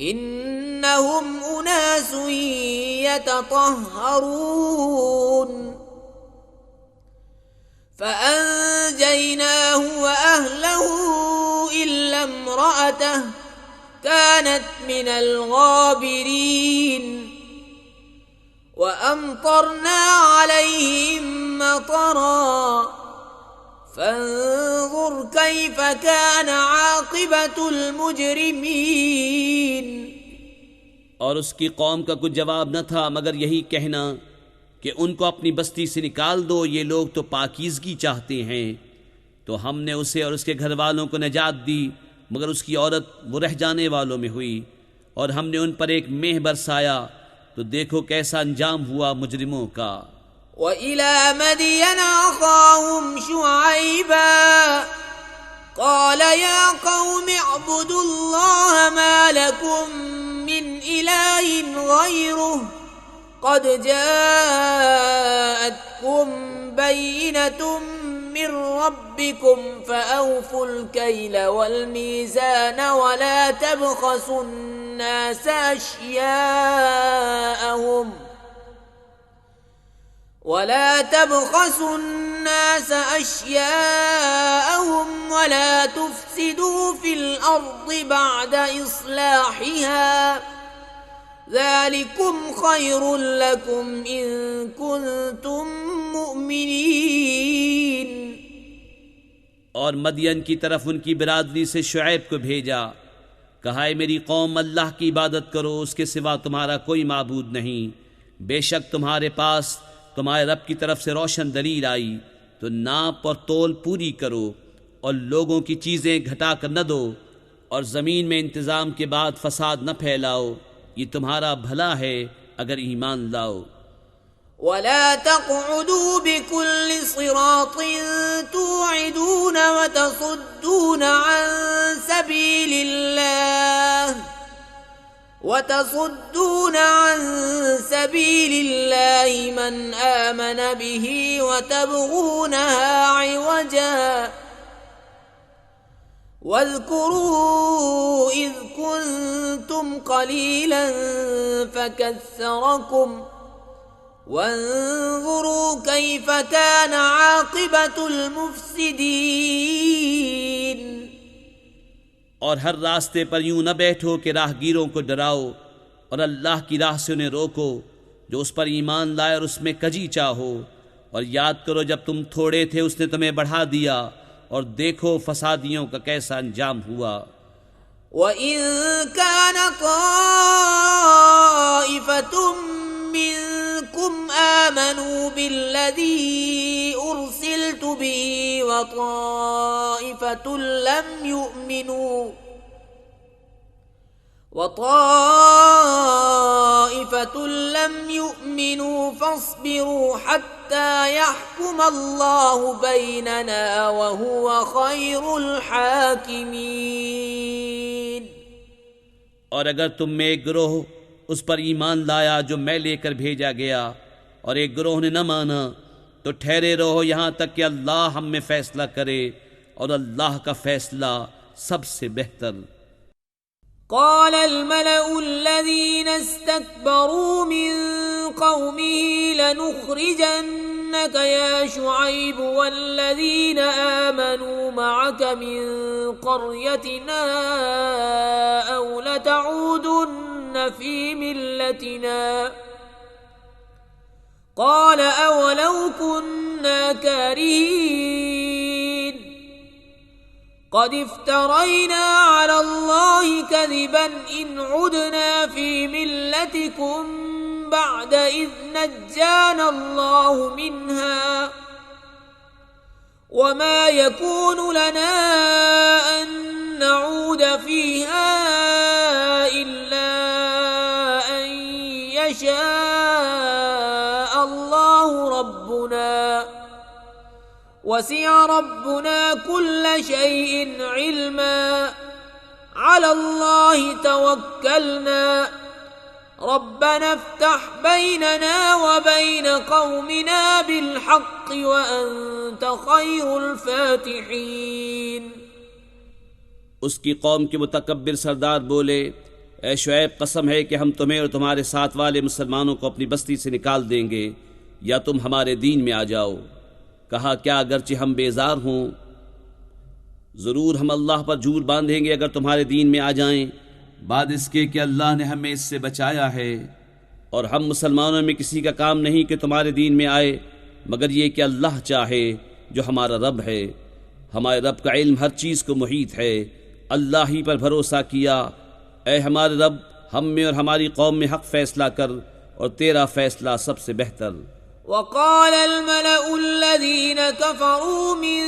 इन्नहुम उनासुन यतطهرون फ़अन्जयनाहु वअहलहु इल्ला इम्रअतहु कानत मिनल गाबिरीन वअमतरना अलैहिम मतरा फंज़ुर कैफ़ कान आक़िबतुल मुजरिमीन। और उसकी कौम का कुछ जवाब न था मगर यही कहना कि उनको अपनी बस्ती से निकाल दो, ये लोग तो पाकीज़गी चाहते हैं। तो हमने उसे और उसके घर वालों को निजात दी, मगर उसकी औरत वो रह जाने वालों में हुई। और हमने उन पर एक मेह बरसाया, तो देखो कैसा अंजाम हुआ मुजरिमों का। वइला मदियन अख़ाहुम शुअयबा क़ाल या क़ौमि अअ्बुदुल्लाह मा लकुम मिन इलाहिन ग़ैरुहु क़द जाअतकुम बय्यिनतुम मिन रब्बिकुम फ़अवफ़ुल कैल वल मीज़ान वला तबख़सुन नास अश्याअहुम वला तुफ़्सिदू फ़िल अर्ज़ि बअद इस्लाहिहा ज़ालिकुम ख़ैरुल लकुम इन कुन्तुम मुअ्मिनीन। और मदियन की तरफ उनकी बिरादरी से शुएब को भेजा, कहा, है मेरी कौम, अल्लाह की इबादत करो, उसके सिवा तुम्हारा कोई माबूद नहीं। बेशक तुम्हारे पास तुम्हारे रब की तरफ से रोशन दलील आई, तो नाप और तोल पूरी करो और लोगों की चीज़ें घटा कर न दो, और ज़मीन में इंतज़ाम के बाद फसाद न फैलाओ, ये तुम्हारा भला है अगर ईमान लाओ। वला तक़उदू बिकुल्लि सिरातिन तुअदून वतसुद्दून अन सबीलिल्लाहि मन आमन बिही वतबगूनहा इवजा वज़्कुरू इज़ कुन्तुम क़लीलन फ़कस्सरकुम वंज़ुरू कैफ़ कान आक़िबतुल मुफ़्सिदीन। और हर रास्ते पर यूं न बैठो कि राहगीरों को डराओ, और अल्लाह की राह से उन्हें रोको जो उस पर ईमान लाए और उसमें कजी चाहो। और याद करो जब तुम थोड़े थे उसने तुम्हें बढ़ा दिया, और देखो फसादियों का कैसा अंजाम हुआ। वइन कान ताइफतुम मिनकुम आमनू बिल्लज़ी उरसिलतु बिही व ताइफतुन लम युमिनू फस्बिरू हत्ता यहकुम अल्लाहु बैनना व हुवा खैरुल हाकिमीन। और अगर तुम में एक गिरोह उस पर ईमान लाया जो मैं लेकर भेजा गया, और एक गिरोह ने न माना, तो ठहरे रहो यहाँ तक कि अल्लाह हम में फैसला करे, और अल्लाह का फैसला सबसे बेहतर। قال الملأ الذين استكبروا من قومه لنخرجنك يا شعيب والذين آمنوا معك من قريتنا أو لتعودن في ملتنا قال أولو كنا كارهين قد افترينا على الله كذبا إن عدنا في ملتكم بعد إذ نجانا الله منها وما يكون لنا أن نعود فيها إلا أن يشاء الله ربنا وسع ربنا كل شيء علما على الله توكلنا ربنا افتح بيننا وبين قومنا بالحق وأنت خير الفاتحين। उसकी कौम के मुतकब्बिर सरदार बोले, ए शुएब, कसम है कि हम तुम्हें और तुम्हारे साथ वाले मुसलमानों को अपनी बस्ती से निकाल देंगे या तुम हमारे दीन में आ जाओ। कहा, क्या अगरचे हम बेजार हों, ज़रूर हम अल्लाह पर झूठ बांधेंगे अगर तुम्हारे दीन में आ जाएं, बाद इसके कि अल्लाह ने हमें इससे बचाया है। और हम मुसलमानों में किसी का काम नहीं कि तुम्हारे दीन में आए, मगर ये कि अल्लाह चाहे जो हमारा रब है। हमारे रब का इल्म हर चीज़ को मुहीत है। अल्लाह ही पर भरोसा किया। ए हमारे रब, हम में और हमारी कौम में हक़ फ़ैसला कर, और तेरा फ़ैसला सबसे बेहतर। وقال الملأ الذين كفروا من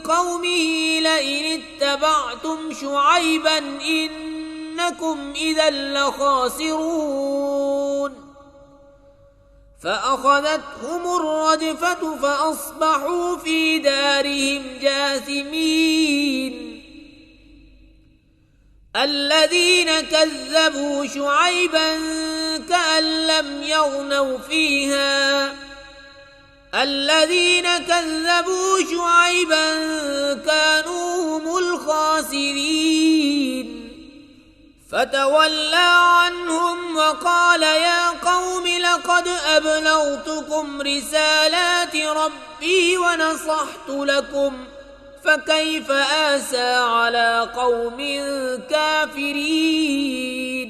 قومه لئن اتبعتم شعيبا إنكم إذا لخاسرون فأخذتهم الرجفة فأصبحوا في دارهم جاثمين الذين كذبوا شعيبا كأن لم يغنوا فيها الذين كذبوا شعيبا كانوا هم الخاسرين فتولى عنهم وقال يا قوم لقد أبلغتكم رسالات ربي ونصحت لكم فكيف آسى على قوم काफिरीन।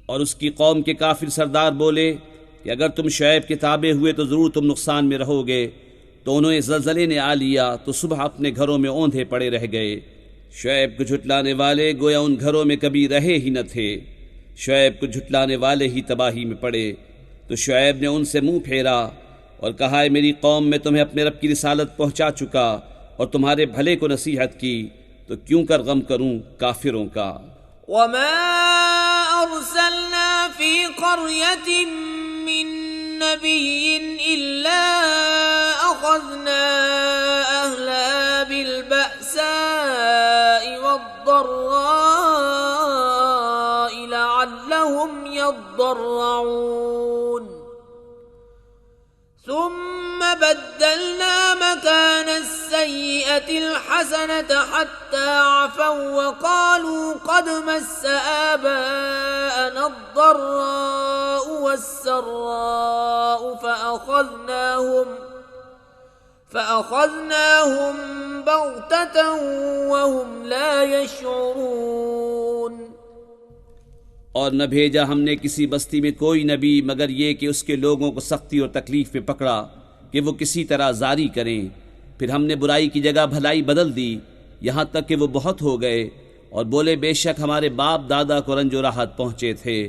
और उसकी कौम के काफिर सरदार बोले कि अगर तुम शुएब के ताबे हुए तो ज़रूर तुम नुकसान में रहोगे। तो उन्हें ज़लज़ले ने आ लिया तो सुबह अपने घरों में औंधे पड़े रह गए। शुएब को झुटलाने वाले गोया उन घरों में कभी रहे ही न थे। शुएब को झुटलाने वाले ही तबाही में पड़े। तो शुएब ने उनसे मुंह फेरा और कहा, मेरी कौम में तुम्हें अपने रब की रिसालत पहुँचा चुका और तुम्हारे भले को नसीहत की, तो क्यों कर गम करूं काफिरों का। वमा अर्सलना फी क़र्यतिन मिन नबिय्यिन इल्ला अख़ज़ना अहलहा बिल बअसाइ वद्दर्राइ लअल्लहुम यद्दर्रऊन ثم بدلنا مكان السيئة الحسنة حتى عفوا وقالوا قد مس آباءنا الضراء والسراء فأخذناهم بغتة وهم لا يشعرون। और न भेजा हमने किसी बस्ती में कोई नबी मगर ये कि उसके लोगों को सख्ती और तकलीफ में पकड़ा कि वो किसी तरह जारी करें। फिर हमने बुराई की जगह भलाई बदल दी, यहाँ तक कि वो बहुत हो गए और बोले, बेशक हमारे बाप दादा को रंजो राहत पहुँचे थे,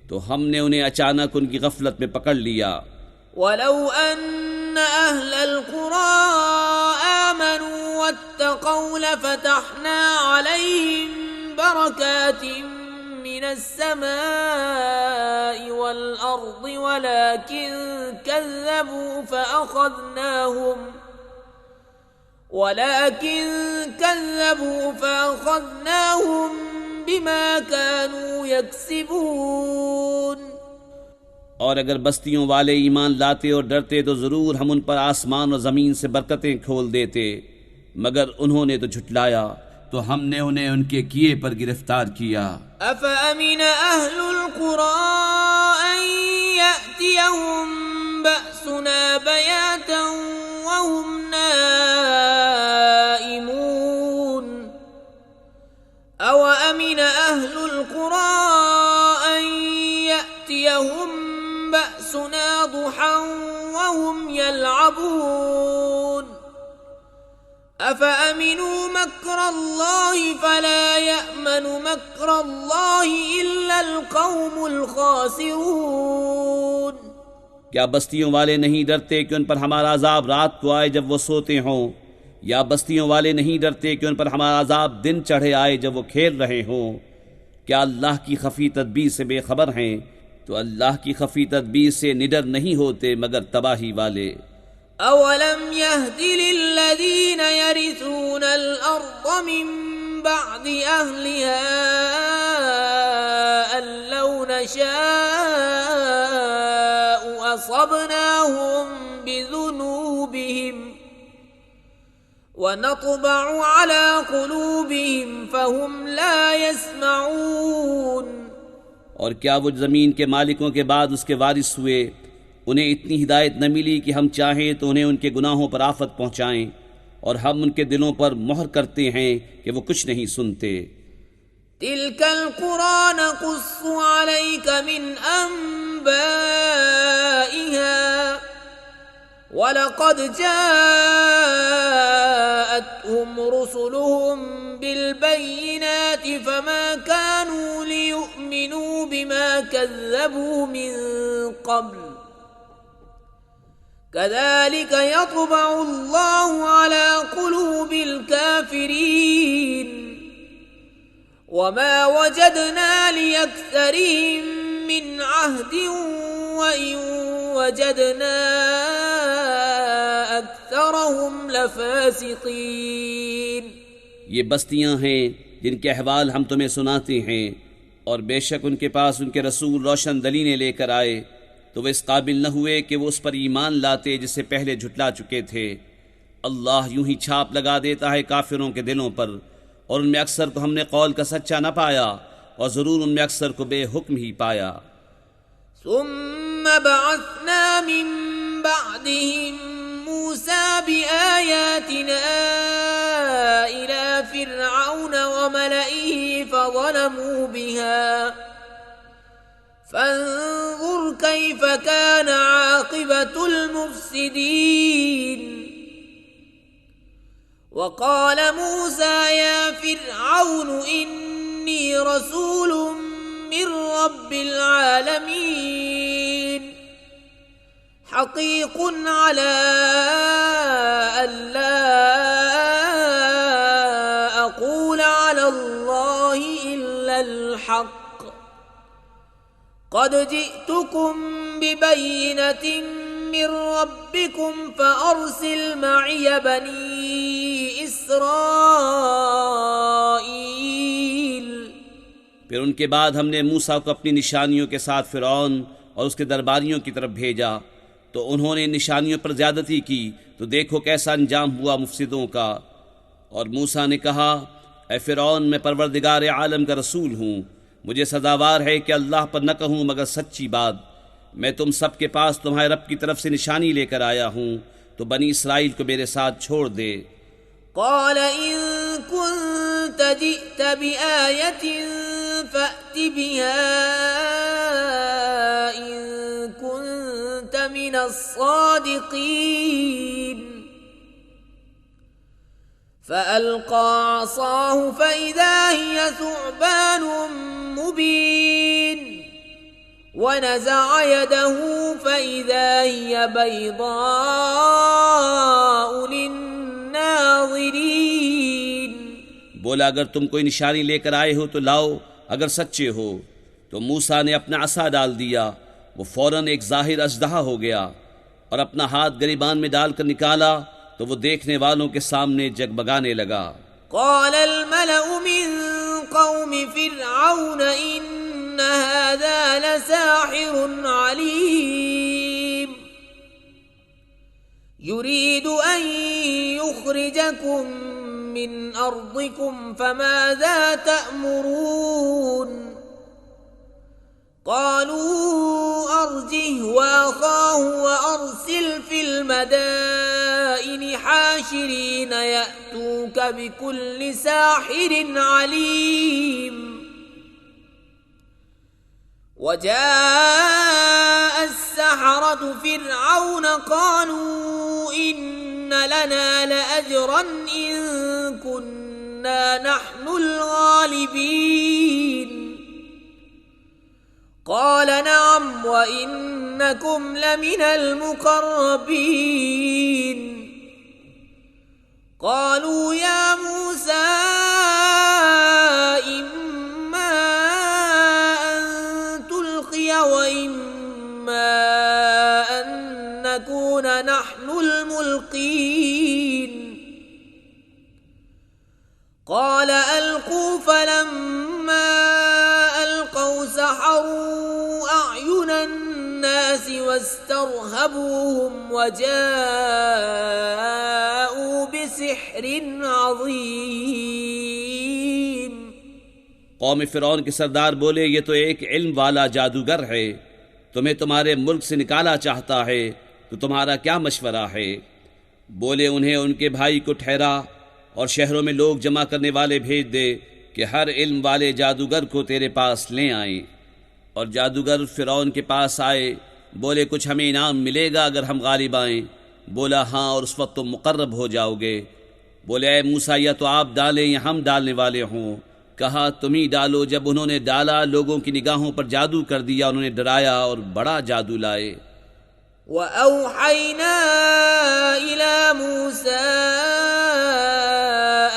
तो हमने उन्हें अचानक उनकी गफलत में पकड़ लिया। वलौ अन्न अहलल क़ुरा आमनू वत्तक़ौ लफ़तहना अलैहिम बरकातिम मिनस समाइ वल अर्ज़ि वलाकिन कज़्ज़बू फ़अख़ज़नाहुम बिमा कानू यक्सिबून। और अगर बस्तियों वाले ईमान लाते और डरते तो ज़रूर हम उन पर आसमान और ज़मीन से बरकतें खोल देते, मगर उन्होंने तो झुटलाया, तो हमने उन्हें उनके किए पर गिरफ्तार किया। अफ़अमिन अहलुल क़ुरा अन यअतियहुम बअसुना बयातन वहुम नाइमून अवअमिन अहलुल क़ुरा अन यअतियहुम बअसुना दुहन वहुम यलअबून अफ़अमिनू मक्रल्लाहि फला यअमनु मक्रल्लाहि इल्लल क़ौमुल ख़ासिरून। क्या बस्तियों वाले नहीं डरते कि उन पर हमारा अजाब रात को आए जब वो सोते हों, या बस्तियों वाले नहीं डरते कि उन पर हमारा अजाब दिन चढ़े आए जब वो खेल रहे हों? क्या अल्लाह की खफी तदबीर से बेखबर हैं? तो अल्लाह की खफी तदबीर से निडर नहीं होते मगर तबाही वाले। अवलम यहदि लिल्लज़ीन यरिसूनल अर्द मिन बअदि अहलिहा अल्लौ नशाअ असबनाहुम बिज़ुनूबिहिम वनतबअु अला क़ुलूबिहिम फहुम ला यस्मऊन। और क्या वो ज़मीन के मालिकों के बाद उसके वारिस हुए, उन्हें इतनी हिदायत न मिली कि हम चाहें तो उन्हें उनके गुनाहों पर आफत पहुँचाएं, और हम उनके दिलों पर मोहर करते हैं कि वो कुछ नहीं सुनते। तिल्कल क़ुरा नक़ुस्सु अलैका मिन अंबाइहा वलक़द जाअतहुम रुसुलुहुम बिलबय्यिनाति फमा कानू लियुअ्मिनू बिमा कज़्ज़बू मिन क़ब्ल कज़ालिक यत्बअु अल्लाहु अला क़ुलूबिल काफ़िरीन वमा वजदना लिअक्सरिहिम मिन अहदिन वइन वजदना अक्सरहुम लफ़ासिक़ीन। ये बस्तियां हैं जिनके अहवाल हम तुम्हें सुनाते हैं, और बेशक उनके पास उनके रसूल रोशन दलीलें लेकर आए, तो वे इस काबिल न हुए कि वो उस पर ईमान लाते जिससे पहले झुटला चुके थे। अल्लाह यूं ही छाप लगा देता है काफिरों के दिलों पर, और उनमें अक्सर को हमने कौल का सच्चा न पाया, और ज़रूर उनमें अक्सर को बेहुक्म ही पाया। सुम्मा बअस्ना मिन बअदिहिम मूसा बिआयातिना इला फ़िरऔन व मलइही फ़ज़लमू बिहा फंज़ुर कैफ़ कान आक़िबतुल मुफ़्सिदीन। वक़ाल मूसा या फ़िरऔन इन्नी रसूलुम मिर रब्बिल आलमीन हक़ीक़ुन अला अल्ला अक़ूल अला अल्लाहि इल्लल हक़्क़ क़द जिअ्तुकुम बिबय्यिनतिन मिर रब्बिकुम फ़अर्सिल मइय बनी इस्राईल। फिर उनके बाद हमने मूसा को अपनी निशानियों के साथ फ़िरौन और उसके दरबारियों की तरफ भेजा, तो उन्होंने निशानियों पर ज़्यादती की, तो देखो कैसा अंजाम हुआ मुफसिदों का। और मूसा ने कहा, ए फ़िरौन, मैं परवरदिगार आलम का रसूल हूँ, मुझे सज़ावार है कि अल्लाह पर न कहूँ मगर सच्ची बात। मैं तुम सब के पास तुम्हारे रब की तरफ से निशानी लेकर आया हूँ, तो बनी इसराइल को मेरे साथ छोड़ दे। क़ाल इन कुन्त जिअ्त बिआयतिन फ़अति बिहा इन कुन्त मिनस्सादिक़ीन। फ़अल्क़ा असाहु फ़इज़ा हिय सुअबान मुबीन वनज़अ यदहु फ़इज़ा हिय बैज़ाअ लिन्नाज़िरीन। बोला, अगर तुम कोई निशानी लेकर आए हो तो लाओ, अगर सच्चे हो। तो मूसा ने अपना असा डाल दिया, वो फौरन एक ज़ाहिर अजदहा हो गया, और अपना हाथ गिरिबान में डालकर निकाला तो वो देखने वालों के सामने जगमगाने लगा। क़ाल अल मलअु मिन क़ौमि फ़िरऔन इन्न هذا لساحر عليم يريد أن يخرجكم من أرضكم فماذا تأمرون قالوا أرجه وأخاه وأرسل في المدائن حاشرين يأتوك بكل ساحر عليم وجاء السحرة فرعون قالوا إن لنا لأجرا إن كنا نحن الغالبين قال نعم وإنكم لمن المقربين قالوا يا موسى إما أن تلقي وإما أن نكون نحن الملقين قال ألقوا فلما ألقوا سحروا أعين الناس واسترهبوهم وجاءوا بسحر عظيم कौम फ़िरौन के सरदार बोले, ये तो एक इल्म वाला जादूगर है, तुम्हें तुम्हारे मुल्क से निकाला चाहता है, तो तुम्हारा क्या मशवरा है। बोले, उन्हें उनके भाई को ठहरा और शहरों में लोग जमा करने वाले भेज दे कि हर इल्म वाले जादूगर को तेरे पास ले आएं। और जादूगर फ़िरौन के पास आए, बोले, कुछ हमें इनाम मिलेगा अगर हम गालिब आएँ। बोला, हाँ, और उस वक्त तुम मुकर्रब हो जाओगे। बोले, ऐ मूसा, या तो आप डालें या हम डालने वाले हों। कहा, तुम ही डालो। जब उन्होंने डाला, लोगों की निगाहों पर जादू कर दिया, उन्होंने डराया और बड़ा जादू लाए। وأوحينا إلى موسى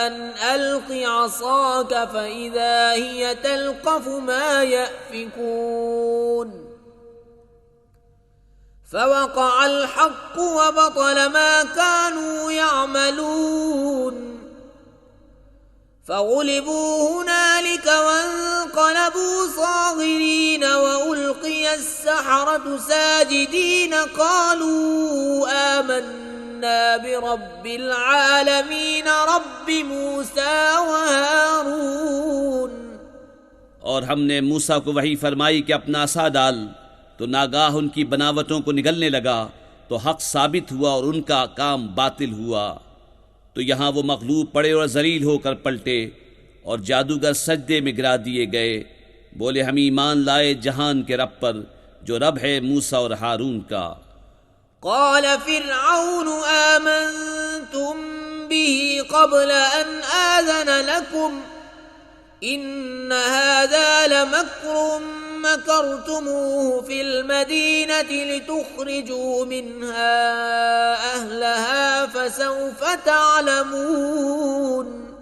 أن ألق عصاك فإذا هي تلقف ما يأفكون فوقع الحق وبطل ما كانوا يعملون فغلبوا هنالك وانقلبوا صاغرين وألقي السحرة ساجدين قالوا آمنا برب العالمين رب موسى وهارون। और हमने मूसा को वही फरमाई कि अपना असा डाल, तो नागाह उनकी बनावटों को निगलने लगा, तो हक साबित हुआ और उनका काम बातिल हुआ। तो यहाँ वो मगलूब पड़े और जलील होकर पलटे और जादूगर सजदे में गिरा दिए गए। बोले, हम ईमान लाए जहान के रब पर, जो रब है मूसा और हारून का। قال فرعون آمنتم به قبل أن آذن لكم إن هذا لمكر مكرتموه في المدينة لتخرجوا منها أهلها فسوف تعلمون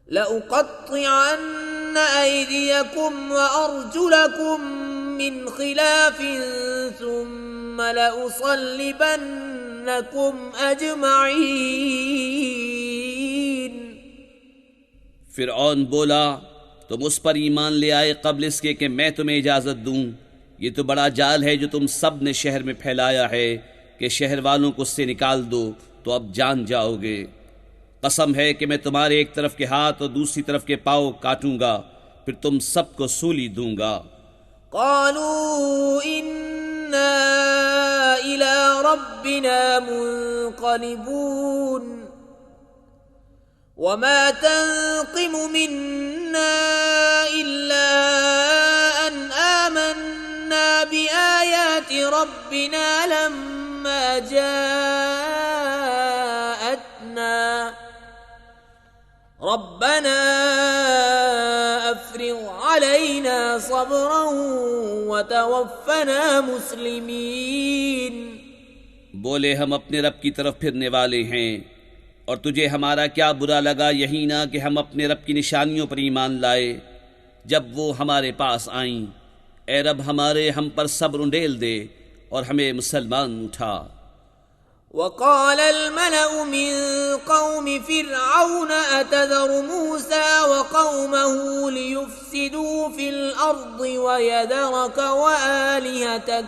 لأقطعن أيديكم وأرجلكم من خلاف ثم لأصلبنكم أجمعين। फ़िरऔन बोला, तुम उस पर ईमान ले आए कब्ल इसके कि मैं तुम्हें इजाज़त दूं। ये तो बड़ा जाल है जो तुम सब ने शहर में फैलाया है कि शहर वालों को उससे निकाल दो तो अब जान जाओगे। कसम है कि मैं तुम्हारे एक तरफ के हाथ और दूसरी तरफ के पाँव काटूंगा, फिर तुम सबको सूली दूंगा। قالوا إنا إلى ربنا منقلبون وما تنقم منا إلا أن آمنا بآيات ربنا لما جاءتنا ربنا أفرغ علينا صبرا وتوفنا مسلمين। बोले, हम अपने रब की तरफ फिरने वाले हैं और तुझे हमारा क्या बुरा लगा, यही ना कि हम अपने रब की निशानियों पर ईमान लाए जब वो हमारे पास आईं। ए रब हमारे, हम पर सब्र उंडेल दे और हमें मुसलमान उठा। وقال الملأ من قوم فرعون أتذر موسى وقومه ليفسدوا في الأرض ويذرك وآلهتك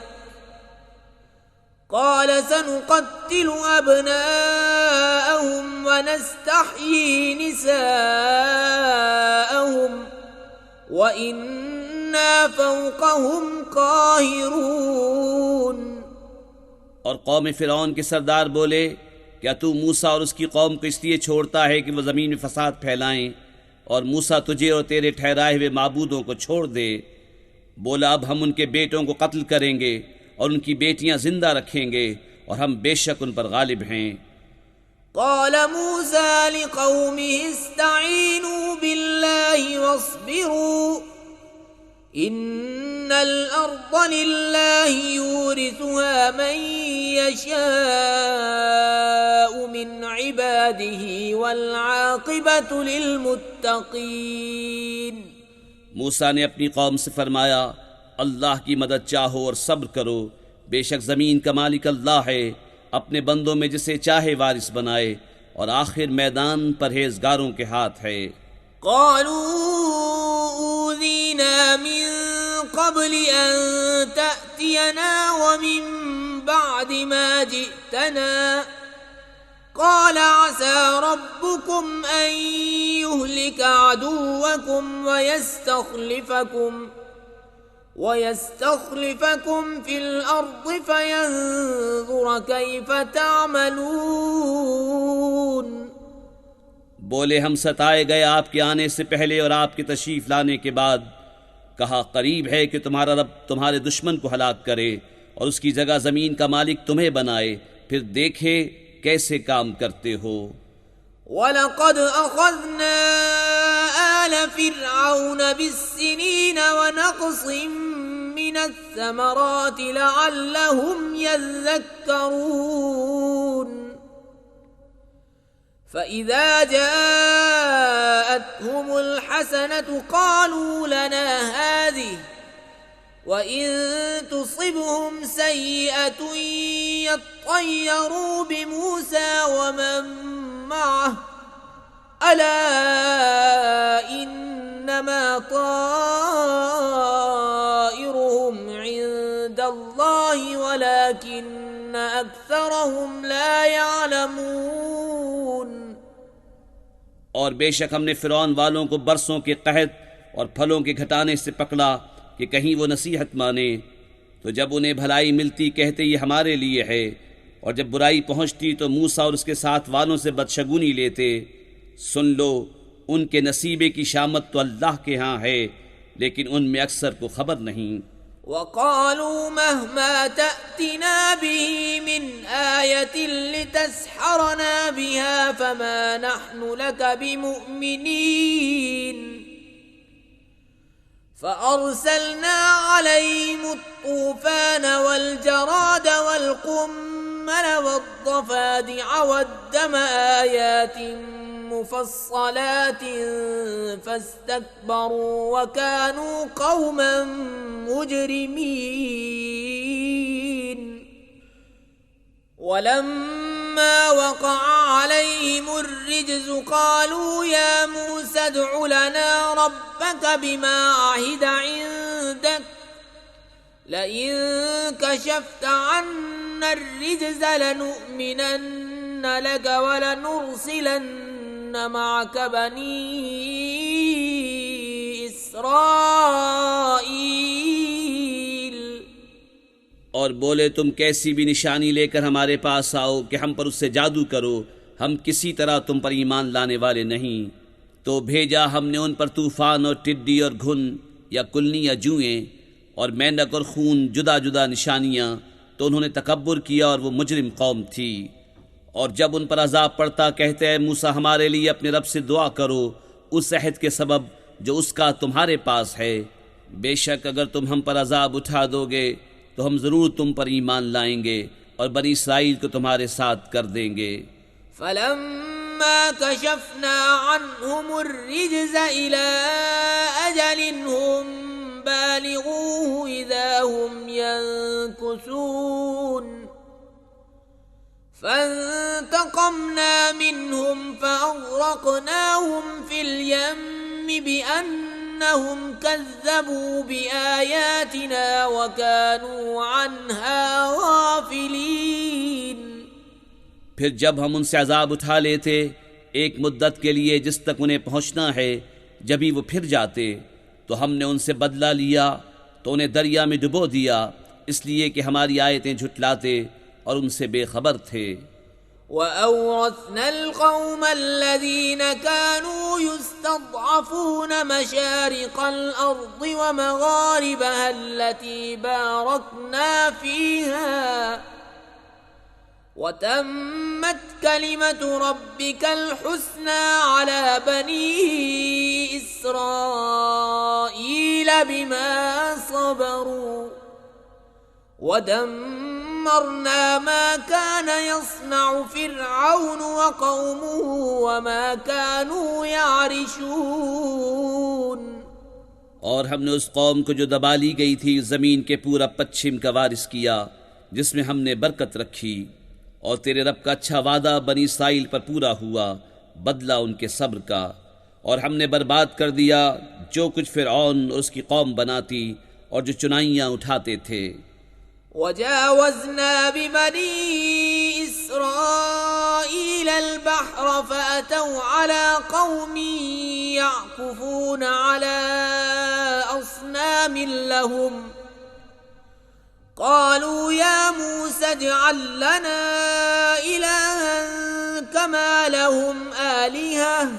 قال سنقتل أبناءهم ونستحيي نساءهم وإنا فوقهم قاهرون. और कौम फ़िरौन के सरदार बोले, क्या तू मूसा और उसकी कौम को इसलिए छोड़ता है कि वह ज़मीन में फसाद फैलाएं, और मूसा तुझे और तेरे ठहराए हुए माबूदों को छोड़ दे। बोला, अब हम उनके बेटों को कत्ल करेंगे और उनकी बेटियां जिंदा रखेंगे और हम बेशक उन पर गालिब हैं। قال موسى لقومه استعينوا بالله واصبروا إن الأرض لله يورثها من يشاء من عباده والعاقبة للمتقين. मूसा ने अपनी कौम से फरमाया, अल्लाह की मदद चाहो और सब्र करो, बेशक ज़मीन का मालिक अल्लाह है, अपने बंदों में जिसे चाहे वारिस बनाए, और आखिर मैदान परहेजगारों के हाथ है। أوذينا من قبل أن تأتينا ومن بعد ما جئتنا قال عسى ربكم أن يهلك عدوكم ويستخلفكم في الأرض فينظر كيف تعملون. बोले, हम सताए गए आपके आने से पहले और आपकी तशरीफ लाने के बाद। कहा, करीब है कि तुम्हारा रब तुम्हारे दुश्मन को हलाक करे और उसकी जगह ज़मीन का मालिक तुम्हें बनाए, फिर देखे कैसे काम करते हो। वलक़द अख़ज़ना आल फ़िरऔन बिस्सिनीन वनक़सिम मिनस्समराति लअल्लहुम यज़्ज़क्करून فإذا جاءتهم الحسنة قالوا لنا هذه وإن تصبهم سيئة يطيروا بموسى ومن معه ألا إنما طائرهم عند الله ولكن أكثرهم لا يعلمون. और बेशक हमने फ़िरौन वालों को बरसों के कहत और फलों के घटाने से पकड़ा कि कहीं वो नसीहत माने, तो जब उन्हें भलाई मिलती कहते ये हमारे लिए है, और जब बुराई पहुंचती तो मूसा और उसके साथ वालों से बदशगुनी लेते। सुन लो, उनके नसीबे की शामत तो अल्लाह के यहाँ है, लेकिन उनमें अक्सर को खबर नहीं। وقالوا مهما تأتنا به من آية لتسحرنا بها فما نحن لك بمؤمنين فأرسلنا عليهم الطوفان والجراد والقمل والضفادع والدم آيات مفصلات فاستكبروا وكانوا قوما مجرمين. ولما وقع عليهم الرجز قالوا يا موسى ادع لنا ربك بما عهد عندك لئن كشفت عنا الرجز لنؤمنن لك ولنرسلن معك بني إسرائيل. और बोले, तुम कैसी भी निशानी लेकर हमारे पास आओ कि हम पर उससे जादू करो, हम किसी तरह तुम पर ईमान लाने वाले नहीं। तो भेजा हमने उन पर तूफान और टिड्डी और घुन या कुलनी या जुएं और मेंढक और खून, जुदा जुदा निशानियाँ, तो उन्होंने तकब्बुर किया और वो मुजरिम कौम थी। और जब उन पर अजाब पड़ता कहते हैं, मूसा हमारे लिए अपने रब से दुआ करो उस अहद के सबब जो उसका तुम्हारे पास है, बेशक अगर तुम हम पर अजाब उठा दोगे तो हम ज़रूर तुम पर ईमान लाएंगे और बनी इसराइल को तुम्हारे साथ कर देंगे। फलम्मा कशफना अन्हुम अर्रिज्ज़ इला अजलिन हुम बालिगूहु इज़ा हुम यंकुसून فانتقمنا منهم فأغرقناهم في اليم بأنهم كذبوا بآياتنا وكانوا عنها غافلين। फिर जब हम उनसे अजाब उठा लेते एक मुद्दत के लिए जिस तक उन्हें पहुंचना है, जब ही वो फिर जाते तो हमने उनसे बदला लिया तो उन्हें दरिया में डुबो दिया, इसलिए कि हमारी आयतें झुटलाते और उनसे बेखबर थे। وأورثنا القوم الذين كانوا يستضعفون مشارق الأرض ومغاربها التي باركنا فيها وتمت كلمة ربك الحسنى على بني إسرائيل بما صبروا ودمرنا ما كان يصنع فرعون وقومه وما كانوا يعرشون। और हमने उस कौम को जो दबा ली गई थी ज़मीन के पूरा पश्चिम का वारिस किया जिसमें हमने बरकत रखी, और तेरे रब का अच्छा वादा बनी इस्राइल पर पूरा हुआ बदला उनके सब्र का, और हमने बर्बाद कर दिया जो कुछ फिरऔन और उसकी कौम बनाती और जो चुनाइयाँ उठाते थे। وجاوزنا ببني إسرائيل البحر فأتوا على قوم يعكفون على أصنام لهم قالوا يا موسى اجعل لنا إلها كما لهم آلهة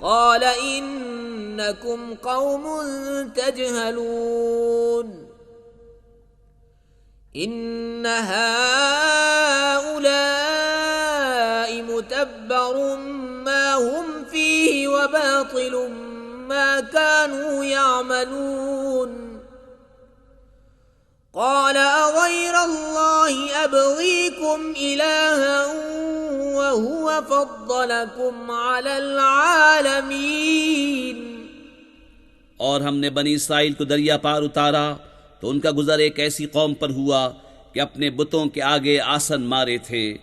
قال إنكم قوم تجهلون إن هؤلاء متبر ما هم فيه وباطل ما كانوا يعملون قال أغير الله أبغيكم إلها وهو فضلكم على العالمين। और हमने बनी इस्राइल को दरिया पार उतारा तो उनका गुजर एक ऐसी कौम पर हुआ कि अपने बुतों के आगे आसन मारे थे।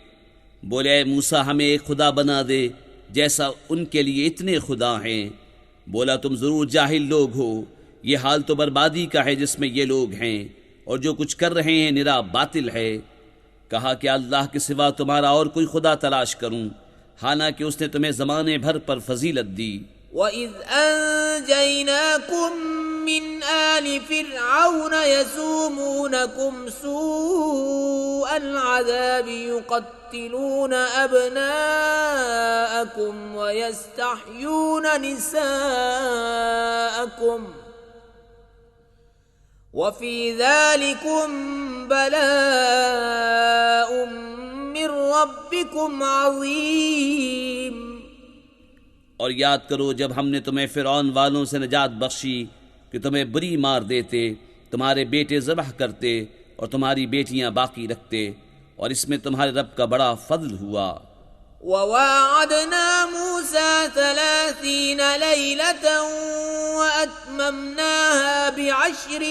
बोले ऐ मूसा हमें एक खुदा बना दे जैसा उनके लिए इतने खुदा हैं। बोला तुम ज़रूर जाहिल लोग हो, ये हाल तो बर्बादी का है जिसमें ये लोग हैं, और जो कुछ कर रहे हैं निरा बातिल है। कहा कि अल्लाह के सिवा तुम्हारा और कोई खुदा तलाश करूं, हालांकि उसने तुम्हें ज़माने भर पर फजीलत दी। وَإِذْ أَنْجَيْنَاكُمْ مِنْ آلِ فِرْعَوْنَ يَسُومُونَكُمْ سُوءَ الْعَذَابِ يُقَتِّلُونَ أَبْنَاءَكُمْ وَيَسْتَحْيُونَ نِسَاءَكُمْ وَفِي ذَلِكُمْ بَلَاءٌ مِّن رَّبِّكُمْ عَظِيمٌ। और याद करो जब हमने तुम्हें फिरौन वालों से निजात बख्शी कि तुम्हें बुरी मार देते, तुम्हारे बेटे ज़बह करते और तुम्हारी बेटियां बाकी रखते, और इसमें तुम्हारे रब का बड़ा फضل हुआ। وواعدنا موسى 30 ليلة وأتممناها ب10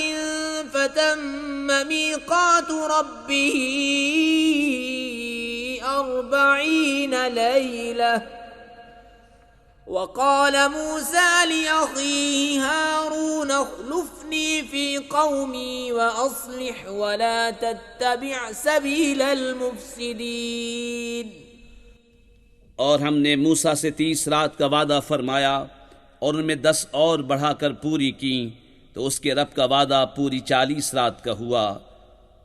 فتم ميقات ربه 40 ليلة وقال موسى لأخيه هارون اخلفني في قومي وأصلح ولا تتبع سبيل المفسدين। और हमने मूसा से 30 रात का वादा फरमाया और उनमें 10 और बढ़ाकर पूरी की, तो उसके रब का वादा पूरी 40 रात का हुआ।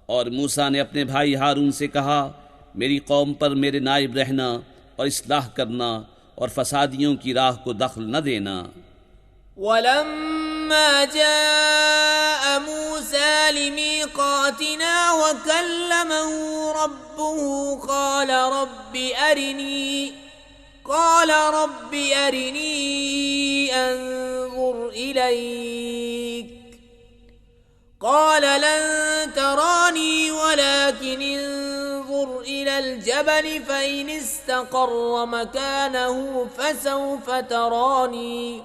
और मूसा ने अपने भाई हारून से कहा मेरी कौम पर मेरे नाइब रहना और इस्लाह करना और फसादियों की राह को दखल न देना। वलम्मा जाअ मूसा लिमीक़ातिना वकल्लमहु रब्बुहु قال رب أرني أنظر إليك قال لن تراني ولكن انظر إلى الجبل فإن استقر مكانه فسوف تراني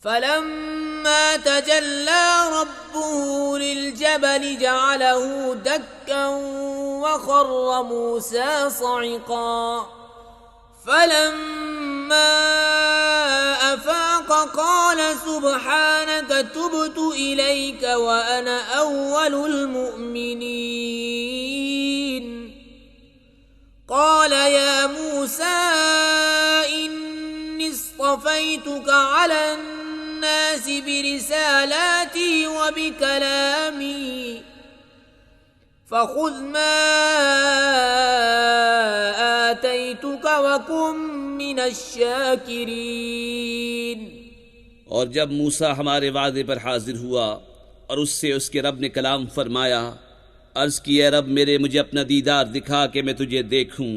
فلما تجلى ربه للجبل جعله دكا وخر موسى صعقا فلما أفاق قال سبحانك تبت إليك وأنا أول المؤمنين قال يا موسى إني اصطفيتك على الناس برسالاتي وبكلامي فخذ ما آتيتك وكن من الشاكرين। और जब मूसा हमारे वादे पर हाजिर हुआ और उससे उसके रब ने कलाम फरमाया, अर्ज़ की ए रब मेरे मुझे अपना दीदार दिखा कि मैं तुझे देखूं।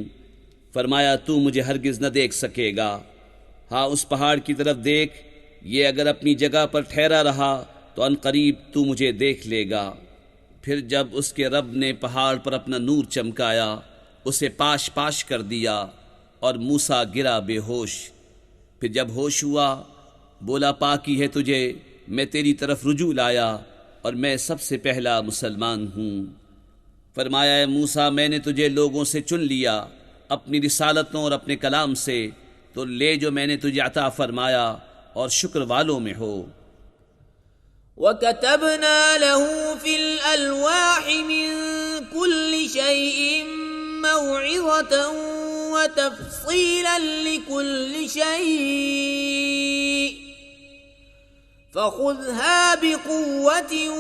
फरमाया तू मुझे हरगिज़ न देख सकेगा, हाँ उस पहाड़ की तरफ देख, ये अगर अपनी जगह पर ठहरा रहा तो अनकरीब तू मुझे देख लेगा। फिर जब उसके रब ने पहाड़ पर अपना नूर चमकाया, उसे पाश पाश कर दिया और मूसा गिरा बेहोश। फिर जब होश हुआ बोला पाकी है तुझे, मैं तेरी तरफ रुजू लाया और मैं सबसे पहला मुसलमान हूँ। फरमाया है मूसा मैंने तुझे लोगों से चुन लिया अपनी रिसालतों और अपने कलाम से, तो ले जो मैंने तुझे अता फरमाया और शुक्र वालों में हो। वकतबना लहू फिल अलवाहि मिन कुल्लि शैइन मौइज़तन व तफ़सीलन लिकुल्लि शै फ़ख़ुज़हा बिक़ुव्वतिन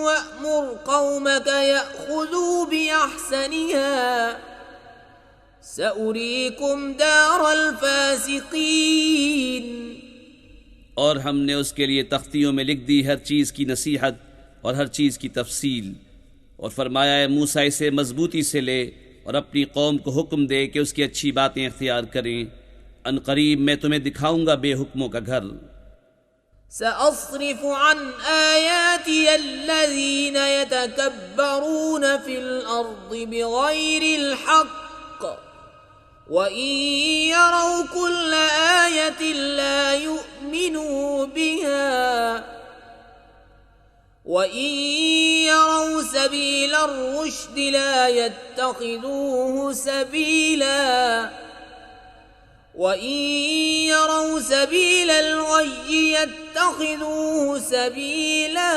वअमुर क़ौमक यअख़ुज़ू बिअहसनिहा सउरीकुम दारल फ़ासिक़ीन। और हमने उसके लिए तख्तियों में लिख दी हर चीज़ की नसीहत और हर चीज़ की तफसील। और फरमाया है मूसा इसे मजबूती से ले और अपनी कौम को हुक्म दे कि उसकी अच्छी बातें इख्तियार करें, अनकरीब मैं तुम्हें दिखाऊंगा बेहुक्मों का घर। सअस्रिफ़ु अन आयाति अल्लज़ीन यतकब्बरून फिल अर्ज़ि बिग़ैरिल हक़्क़ व इन यरौ कुल्ल आयतिन ला युमिनू बिहा व इन यरौ सबीलर रुश्द ला यत्तखिज़ूहु सबीला व इन यरौ सबीलल गय्यि यत्तखिज़ूहु सबीला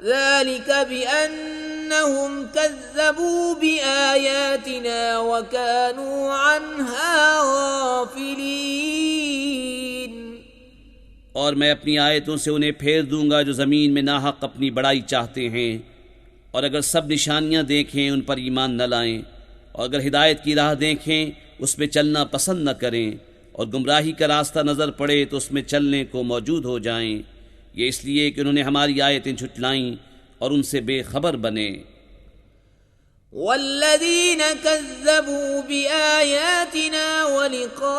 ज़ालिक बिअन्नहुम कज़्ज़बू बिआयातिना व कानू अन्हा गाफ़िलीन। और मैं अपनी आयतों से उन्हें फेर दूंगा जो ज़मीन में नाहक अपनी बड़ाई चाहते हैं, और अगर सब निशानियां देखें उन पर ईमान न लाएं, और अगर हिदायत की राह देखें उसमें चलना पसंद न करें, और गुमराही का रास्ता नज़र पड़े तो उसमें चलने को मौजूद हो जाएं। ये इसलिए कि उन्होंने हमारी आयतें झुटलाईं और उनसे बेखबर बने। वल्लज़ीन कज़्ज़बू बिआयातिना व लिक़ाइल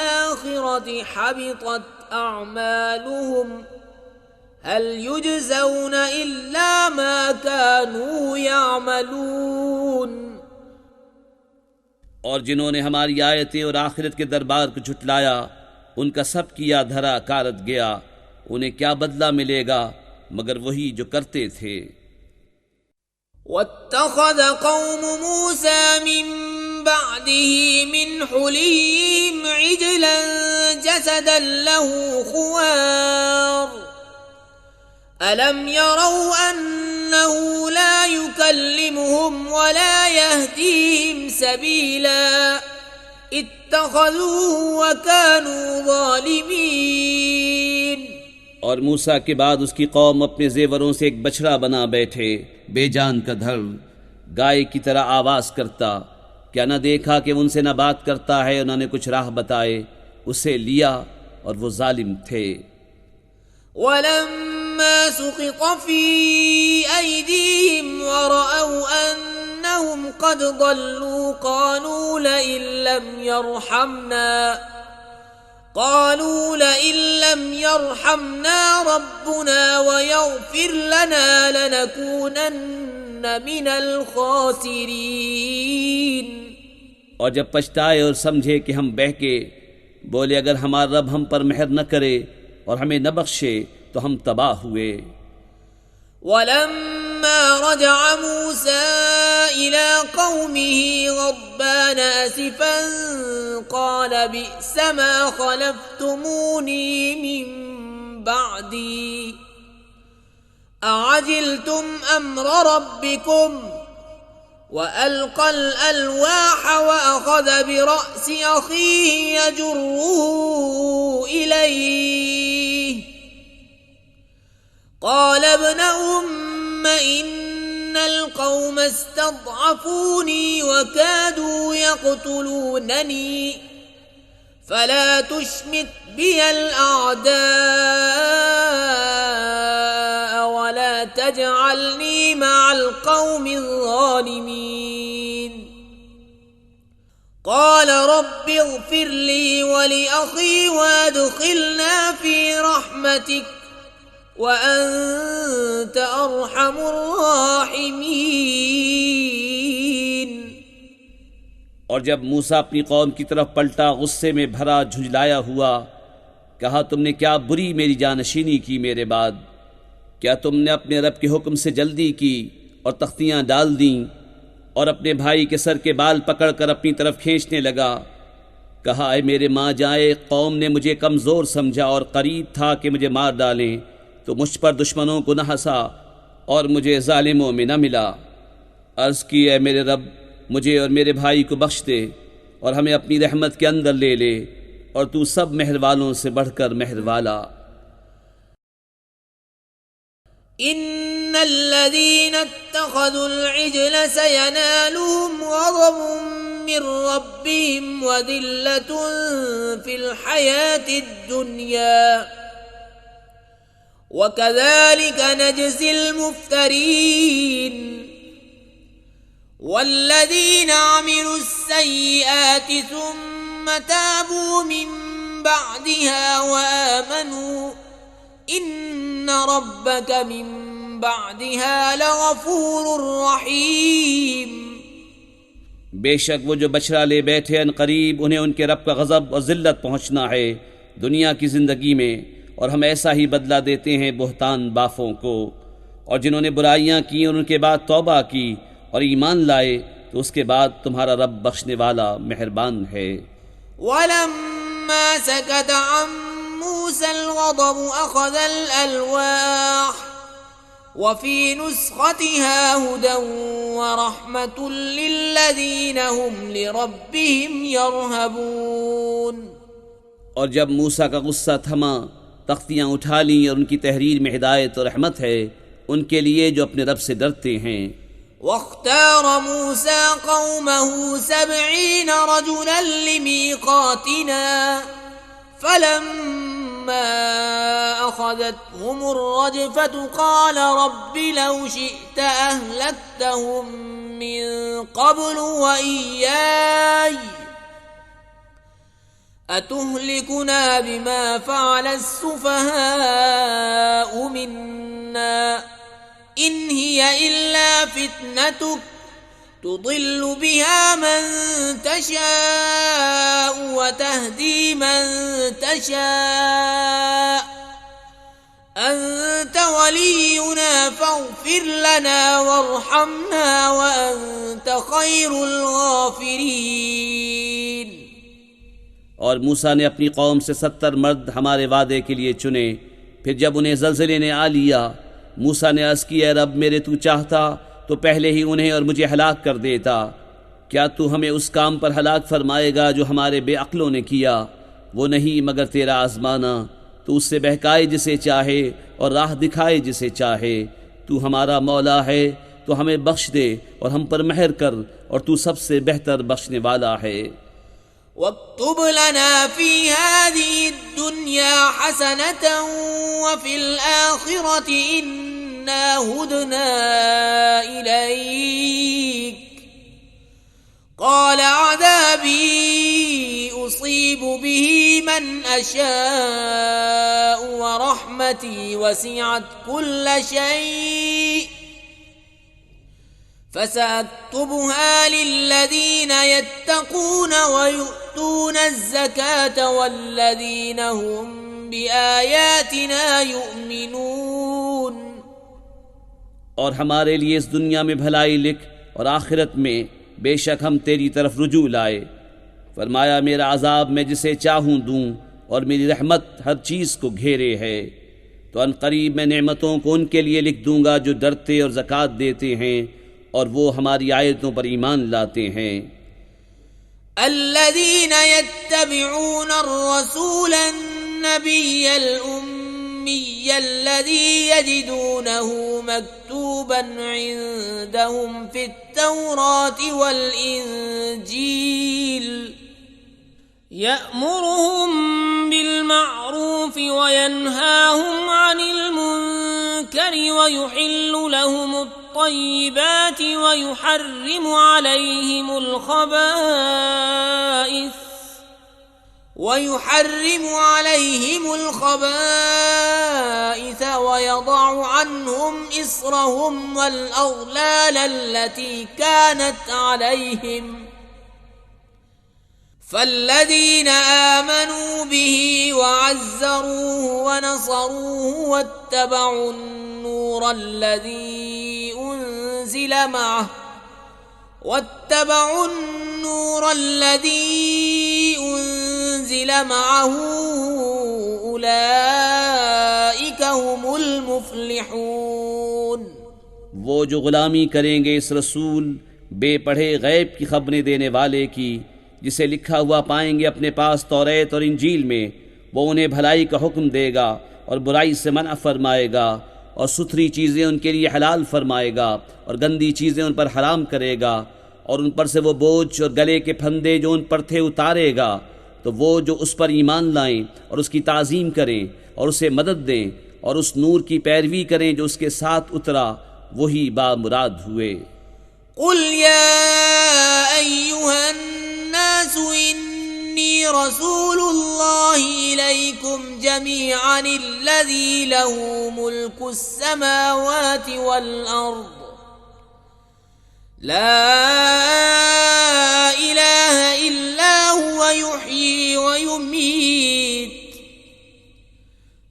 आखिरति हबितत अअमालुहुम हल युजज़ौन इल्ला मा कानू यअमलून। और जिन्होंने हमारी आयतें और आखिरत के दरबार को झुटलाया उनका सब किया धरा कारत गया, उन्हें क्या बदला मिलेगा मगर वही जो करते थे। वत्तख़ज़ क़ौमु मूसा मिन बअदिही मिन हुलिय्यिहिम इजलन जसदन लहू ख़ुवार अलम यरौ अन्नहु ला युकल्लिमुहुम व ला यहदीहिम सबीला इत्तख़ज़ूहु व कानू ज़ालिमीन। और मूसा के बाद उसकी कौम अपने जेवरों से एक बछड़ा बना बैठे, बेजान का धड़, गाय की तरह आवाज़ करता। क्या न देखा कि उनसे न बात करता है, उन्होंने कुछ राह बताए, उसे लिया और वो जालिम थे। वलम्मा सुक़ित फ़ी अयदीहिम व रअव अन्नहुम क़द ضلوا قالوا لئن لم يرحمنا ربنا ويغفر لنا لنكونن من الخاسرين। और जब पछताए और समझे कि हम बहके बोले अगर हमारा रब हम पर मेहर न करे और हमें न बख्शे तो हम तबाह हुए। वलम्मा रजअ मूसा इला कौमिही गद्बान आसिफन क़ाल बि'स मा खलफ्तुमूनी मिन बअदी अअजिल्तुम अम्र रब्बिकुम वअल्क़ा अल-अल्वाह वअख़ज़ बिरअसी अख़ीहि यजुर्रुहु इलैहि क़ाल इब्न उम्म इन्नल क़ौम इस्तضعफूनी वकादू यक़्तुलूननी फला तुश्मित बियल अअदाअ वला तजअलनी मअल क़ौमिज़ ज़ालिमीन क़ाल रब्बि इग़फ़िर ली वलिअख़ी वअदख़िलना फ़ी रहमतिक वअन्त अरहमुर राहिमीन। और जब मूसा अपनी कौम की तरफ पलटा गुस्से में भरा झुंझलाया हुआ, कहा तुमने क्या बुरी मेरी जानशीनी की मेरे बाद? क्या तुमने अपने रब के हुक्म से जल्दी की और तख्तियाँ डाल दीं? और अपने भाई के सर के बाल पकड़कर अपनी तरफ खींचने लगा। कहा ऐ मेरे माँ जाए, कौम ने मुझे कमज़ोर समझा और करीब था कि मुझे मार डालें, तो मुझ पर दुश्मनों को न हंसा और मुझे जालिमों में न मिला। अर्ज़ की ऐ मेरे रब, मुझे और मेरे भाई को बख्श दे और हमें अपनी रहमत के अंदर ले ले, और तू सब मेहर वालों से बढ़कर मेहर वाला। इन्नल्लज़ीना इत्तख़ज़ुल इज्ल सयनालुहुम ग़ज़बुम मिर रब्बिहिम वज़िल्लतुन फ़िल हयातिद दुनिया वकज़ालिक नजज़िल मुफ्तरीन वल्लज़ीना अमिलुस सय्यिआति सुम्म ताबू मिन बअदिहा वआमनू इन्न रब्बक मिन बअदिहा लगफूरुर रहीम। बेशक वो जो बछड़ा ले बैठे अनकरीब उन्हें उनके रब का गज़ब और ज़िल्लत पहुँचना है दुनिया की ज़िंदगी में, और हम ऐसा ही बदला देते हैं बुहतान बाफों को। और जिन्होंने बुराइयां की और उनके बाद तौबा की और ईमान लाए, तो उसके बाद तुम्हारा रब बख्शने वाला मेहरबान है। वलम्मा सकत अन मूसल ग़ज़ब अख़ज़ल अलवाह वफ़ी नुस्ख़तिहा हुदन व रहमतुल लिल्लज़ीना हुम लिरब्बिहिम यरहबून। और जब मूसा का गुस्सा थमा, तख्तियाँ उठा लीं और उनकी तहरीर में हिदायत और रहमत है उनके लिए जो अपने रब से डरते हैं। वख्तार मूसा कौमहु 70 रजुलन लिमीक़ातिना फलम्मा अख़ज़तहुमुर रजफ़तु क़ाल रब्बि लौ शि'त अहलक्तहुम मिन क़ब्लु व इय्याय अतुहलिकुना बिमा फ़अल अस्सुफ़हाउ मिन्ना इन हिय इल्ला फ़ित्नतुक तुदिल्लु बिहा मन तशाअ व तहदी मन तशाअ अंत वलियुना फ़ग़फ़िर लना वरहमना व अंत ख़ैरुल गाफ़िरीन। और मूसा ने अपनी कौम से 70 मर्द हमारे वादे के लिए चुने। फिर जब उन्हें ज़लज़ले ने आ लिया, मूसा ने अर्ज़ किया रब मेरे तू चाहता तो पहले ही उन्हें और मुझे हलाक कर देता। क्या तू हमें उस काम पर हलाक फरमाएगा जो हमारे बेअक्लों ने किया? वो नहीं मगर तेरा आज़माना, तू उससे बहकाए जिसे चाहे और राह दिखाए जिसे चाहे। तू हमारा मौला है तो हमें बख्श दे और हम पर मेहर कर, और तू सबसे बेहतर बख्शने वाला है। वक्तुब लना फी हाज़िहि दुन्या हसनतन व फिल आखिरति इन्ना हुदना इलैक क़ाल अज़ाबी उसीबु बिही मन अशाअ व रहमती वसिअत कुल्ल शै' फसअक्तुबुहा लिल्लज़ीन यत्तक़ून वयु'तून अज़्ज़कात वल्लज़ीन हुम बिआयातिना यु'मिनून। और हमारे लिए इस दुनिया में भलाई लिख और आखिरत में बेशक हम तेरी तरफ रुजू लाए। फरमाया मेरा अजाब मैं जिसे चाहूँ दूँ और मेरी रहमत हर चीज़ को घेरे है। तो अनकरीब मैं नेमतों को उनके लिए लिख दूँगा जो डरते और ज़कात देते हैं और वो हमारी आयतों पर ईमान लाते हैं। अल्लज़ीन यत्तबिऊन अर्रसूल अन्नबिय्यल उम्मिय्यल्लज़ी यजिदूनहु मक्तूबन इंदहुम फित्तौराति वल इंजील यअमुरुहुम बिलमअरूफ वयन्हाहुम अनिल मुनकरि वयुहिल्लु लहुमुत तय्यिबात वयुहर्रिमु अलैहिमुल खबाइस वयदअु अन्हुम इस्रहुम वल अग़लाल अल्लती कानत अलैहिम फल्लज़ीन आमनू बिही वअज़्ज़रूहु वनसरूहु वत्तबअुन-नूर الذي أنزل معه أولئك هم المفلحون। वो जो गुलामी करेंगे इस रसूल बेपढ़े गैब की खबरें देने वाले की, जिसे लिखा हुआ पाएंगे अपने पास तौरेत और इंजील में, वो उन्हें भलाई का हुक्म देगा और बुराई से मना फरमाएगा और सुथरी चीज़ें उनके लिए हलाल फरमाएगा और गंदी चीज़ें उन पर हराम करेगा और उन पर से वो बोझ और गले के फंदे जो उन पर थे उतारेगा। तो वो जो उस पर ईमान लाएं और उसकी ताज़ीम करें और उसे मदद दें और उस नूर की पैरवी करें जो उसके साथ उतरा, वही बामुराद हुए। कुल या अय्युहन्नासु इन्नी रसूलुल्लाहि इलैकुम जमीअनिल्लज़ी लहू मुल्कुस्समावाति वल अर्द ला इलाहा इल्ला हुवा युह्यी व युमीत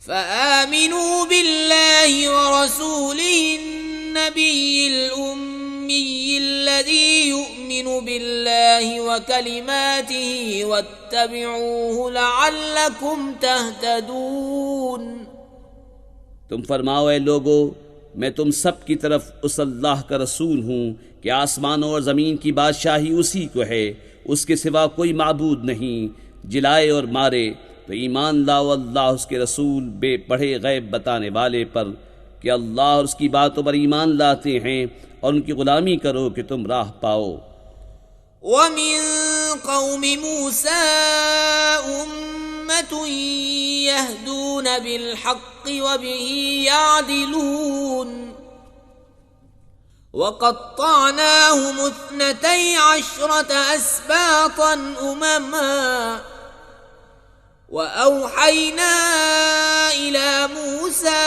फ़आमिनू बिल्लाहि व रसूलिहिन-नबिय्यिल उम्मिय्यिल्लज़ी यु'मिनु बिल्लाहि व कलिमातिहि वत्तबिऊहु लअल्लकुम तहतदून। तुम फरमाओ ऐ लोगो, मैं तुम सब की तरफ उस अल्लाह का रसूल हूँ कि आसमानों और ज़मीन की बादशाही उसी को है, उसके सिवा कोई माबूद नहीं। जिलाए और मारे तो ईमान लाओ अल्लाह उसके रसूल बेपढ़े गैब बताने वाले पर कि अल्लाह और उसकी बातों पर ईमान लाते हैं और उनकी गुलामी करो कि तुम राह पाओ। वमिन कौमि मूसा उम्मतुन यहदून बिलहक्कि व बिही यादिलून वक़त्तअनाहुम इस्नतै अशरत अस्बातन उममा वअौहैना इला मूसा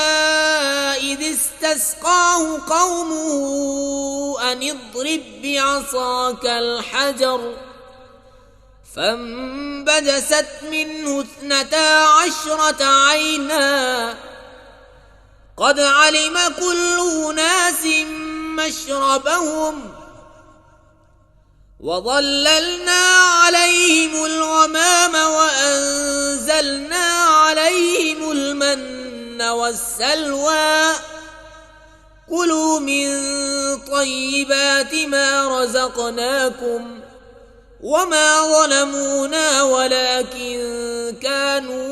इज़ इस्तस्क़ाहु क़ौमुहु अन इज़रिब बिअसाकल हजर फंबजसत मिन्हु इस्नता अशरत ऐना क़द अलिम कुल्लु उनासिन मशरबहुम वज़ल्ललना अलैहिमुल गमाम वअंज़लना अलैहिमुल मन्न वस्सलवा कुलू मिन तय्यिबाति मा रज़क़नाकुम वमा ज़लमूना वलाकिन कानू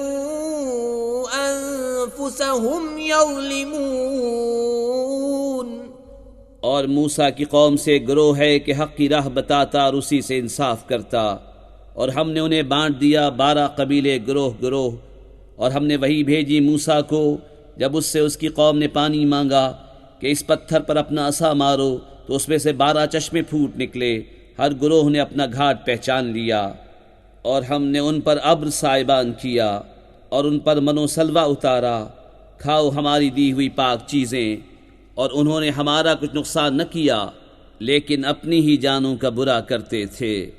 अनफुसहुम यज़लिमून। और मूसा की कौम से गिरोह है कि हक़ की राह बताता और उसी से इंसाफ करता, और हमने उन्हें बांट दिया 12 कबीले गिरोह गिरोह। और हमने वही भेजी मूसा को जब उससे उसकी कौम ने पानी मांगा कि इस पत्थर पर अपना असा मारो, तो उसमें से 12 चश्मे फूट निकले। हर गिरोह ने अपना घाट पहचान लिया। और हमने उन पर अब्र साइबान किया और उन पर मनोसलवा उतारा, खाओ हमारी दी हुई पाक चीज़ें। और उन्होंने हमारा कुछ नुकसान न किया, लेकिन अपनी ही जानों का बुरा करते थे।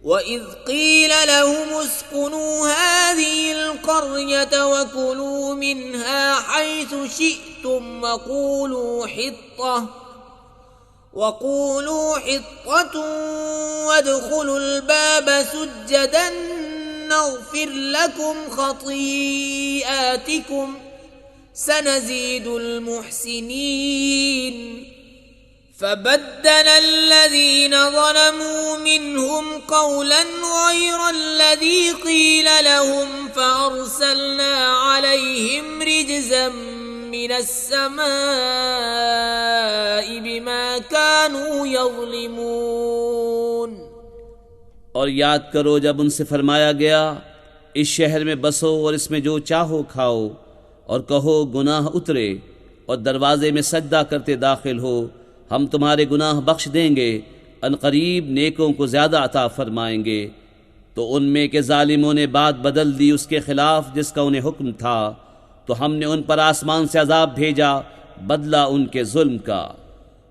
وإذ قيل لهم اسكنوا هذه القرية وكلوا منها حيث شئتم وقولوا حطة وادخلوا الباب سجدا نغفر لكم خطيئاتكم سنزيد المحسنين فبدل الذين ظلموا منهم قولا غير الذي قيل لهم فأرسلنا عليهم رجزا من السماء بما كانوا يظلمون। और याद करो जब उनसे फरमाया गया इस शहर में बसो और इसमें जो चाहो खाओ और कहो गुनाह उतरे और दरवाजे में सजदा करते दाखिल हो, हम तुम्हारे गुनाह बख्श देंगे, अनकरीब नेकों को ज़्यादा अता फरमाएंगे। तो उनमें के जालिमों ने बात बदल दी उसके खिलाफ जिसका उन्हें हुक्म था, तो हमने उन पर आसमान से अजाब भेजा बदला उनके जुल्म का।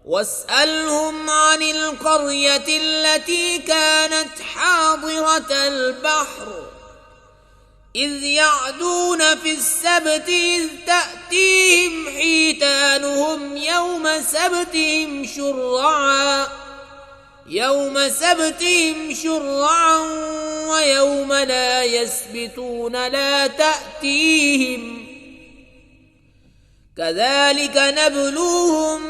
वस्अलहुम अनिल क़र्यति अल्लती कानत हादिरत अल-बहर इज़ यअदून फ़िस-सबति इज़ तअतीहिम हीतानुहुम यौम सबतिहिम शुर्अन व यौम ला यस्बितून ला तअतीहिम कज़ालिक नब्लूहुम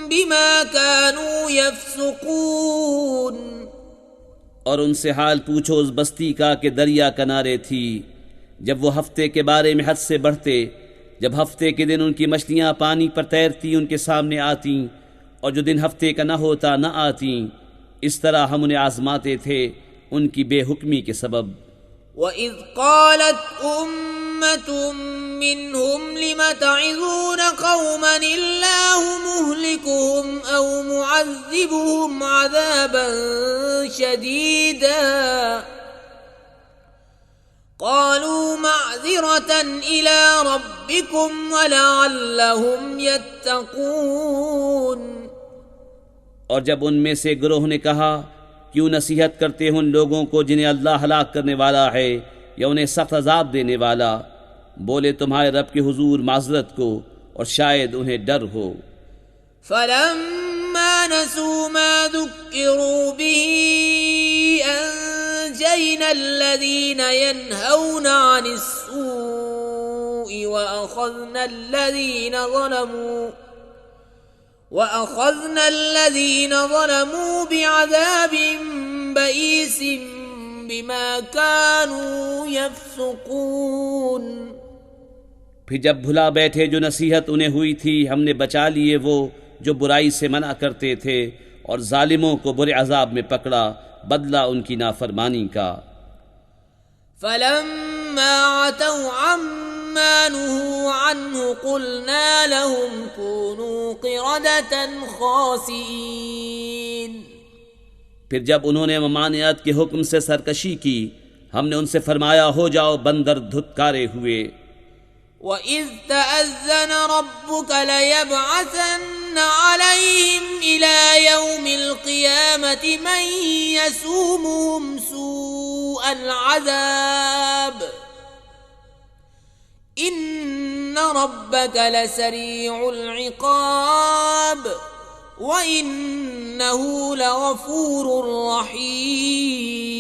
बिमा कानू यफ़्सुकून। और उनसे हाल पूछो उस बस्ती का कि दरिया किनारे थी, जब वो हफ्ते के बारे में हद से बढ़ते, जब हफ्ते के दिन उनकी मछलियाँ पानी पर तैरती उनके सामने आती और जो दिन हफ्ते का न होता न आती, इस तरह हम उन्हें आजमाते थे उनकी बेहुक्मी के सबब। वइज़ क़ालत उम्मतुम मिनहुम लिम तइज़ून क़ौमन इल्लाहु मुहलिकुहुम औ मुअज़्ज़िबुहुम अज़ाबन शदीदा क़ालू मअज़िरतन इला रब्बिकुम वलअल्लहुम यत्तक़ून। और जब उनमें से गिरोह ने कहा क्यों नसीहत करते हैं उन लोगों को जिन्हें अल्लाह हलाक करने वाला है या उन्हें सख्त अजाब देने वाला, बोले तुम्हारे रब के हुजूर माजरत को और शायद उन्हें डर हो। फलम्मा नसू मा ज़ुक्किरू बिही अंजयना अल्लज़ीना यनहौना अनिस्सूइ व अख़ज़ना الذين ظلموا بعذاب بئيس بما كانوا يفسقون। फिर जब भुला बैठे जो नसीहत उन्हें हुई थी, हमने बचा लिए वो जो बुराई से मना करते थे और जालिमों को बुरे अजाब में पकड़ा बदला उनकी नाफरमानी का। फलम्मा अतौ अम्मा नुहू अन्हु क़ुलना लहुम कूनू क़िरदतन ख़ासिईन। फिर जब उन्होंने ममानियत के हुक्म से सरकशी की, हमने उनसे फरमाया हो जाओ बंदर धुतकारे हुए। वइज़ तअज़्ज़न रब्बुक लयबअसन अलैहिम इला यौमिल क़ियामति मन यसूमुहुम सूअल अज़ाब इन्न रब्बक लसरीउल इक़ाब व इन्नहु लगफ़ूरुर रहीम।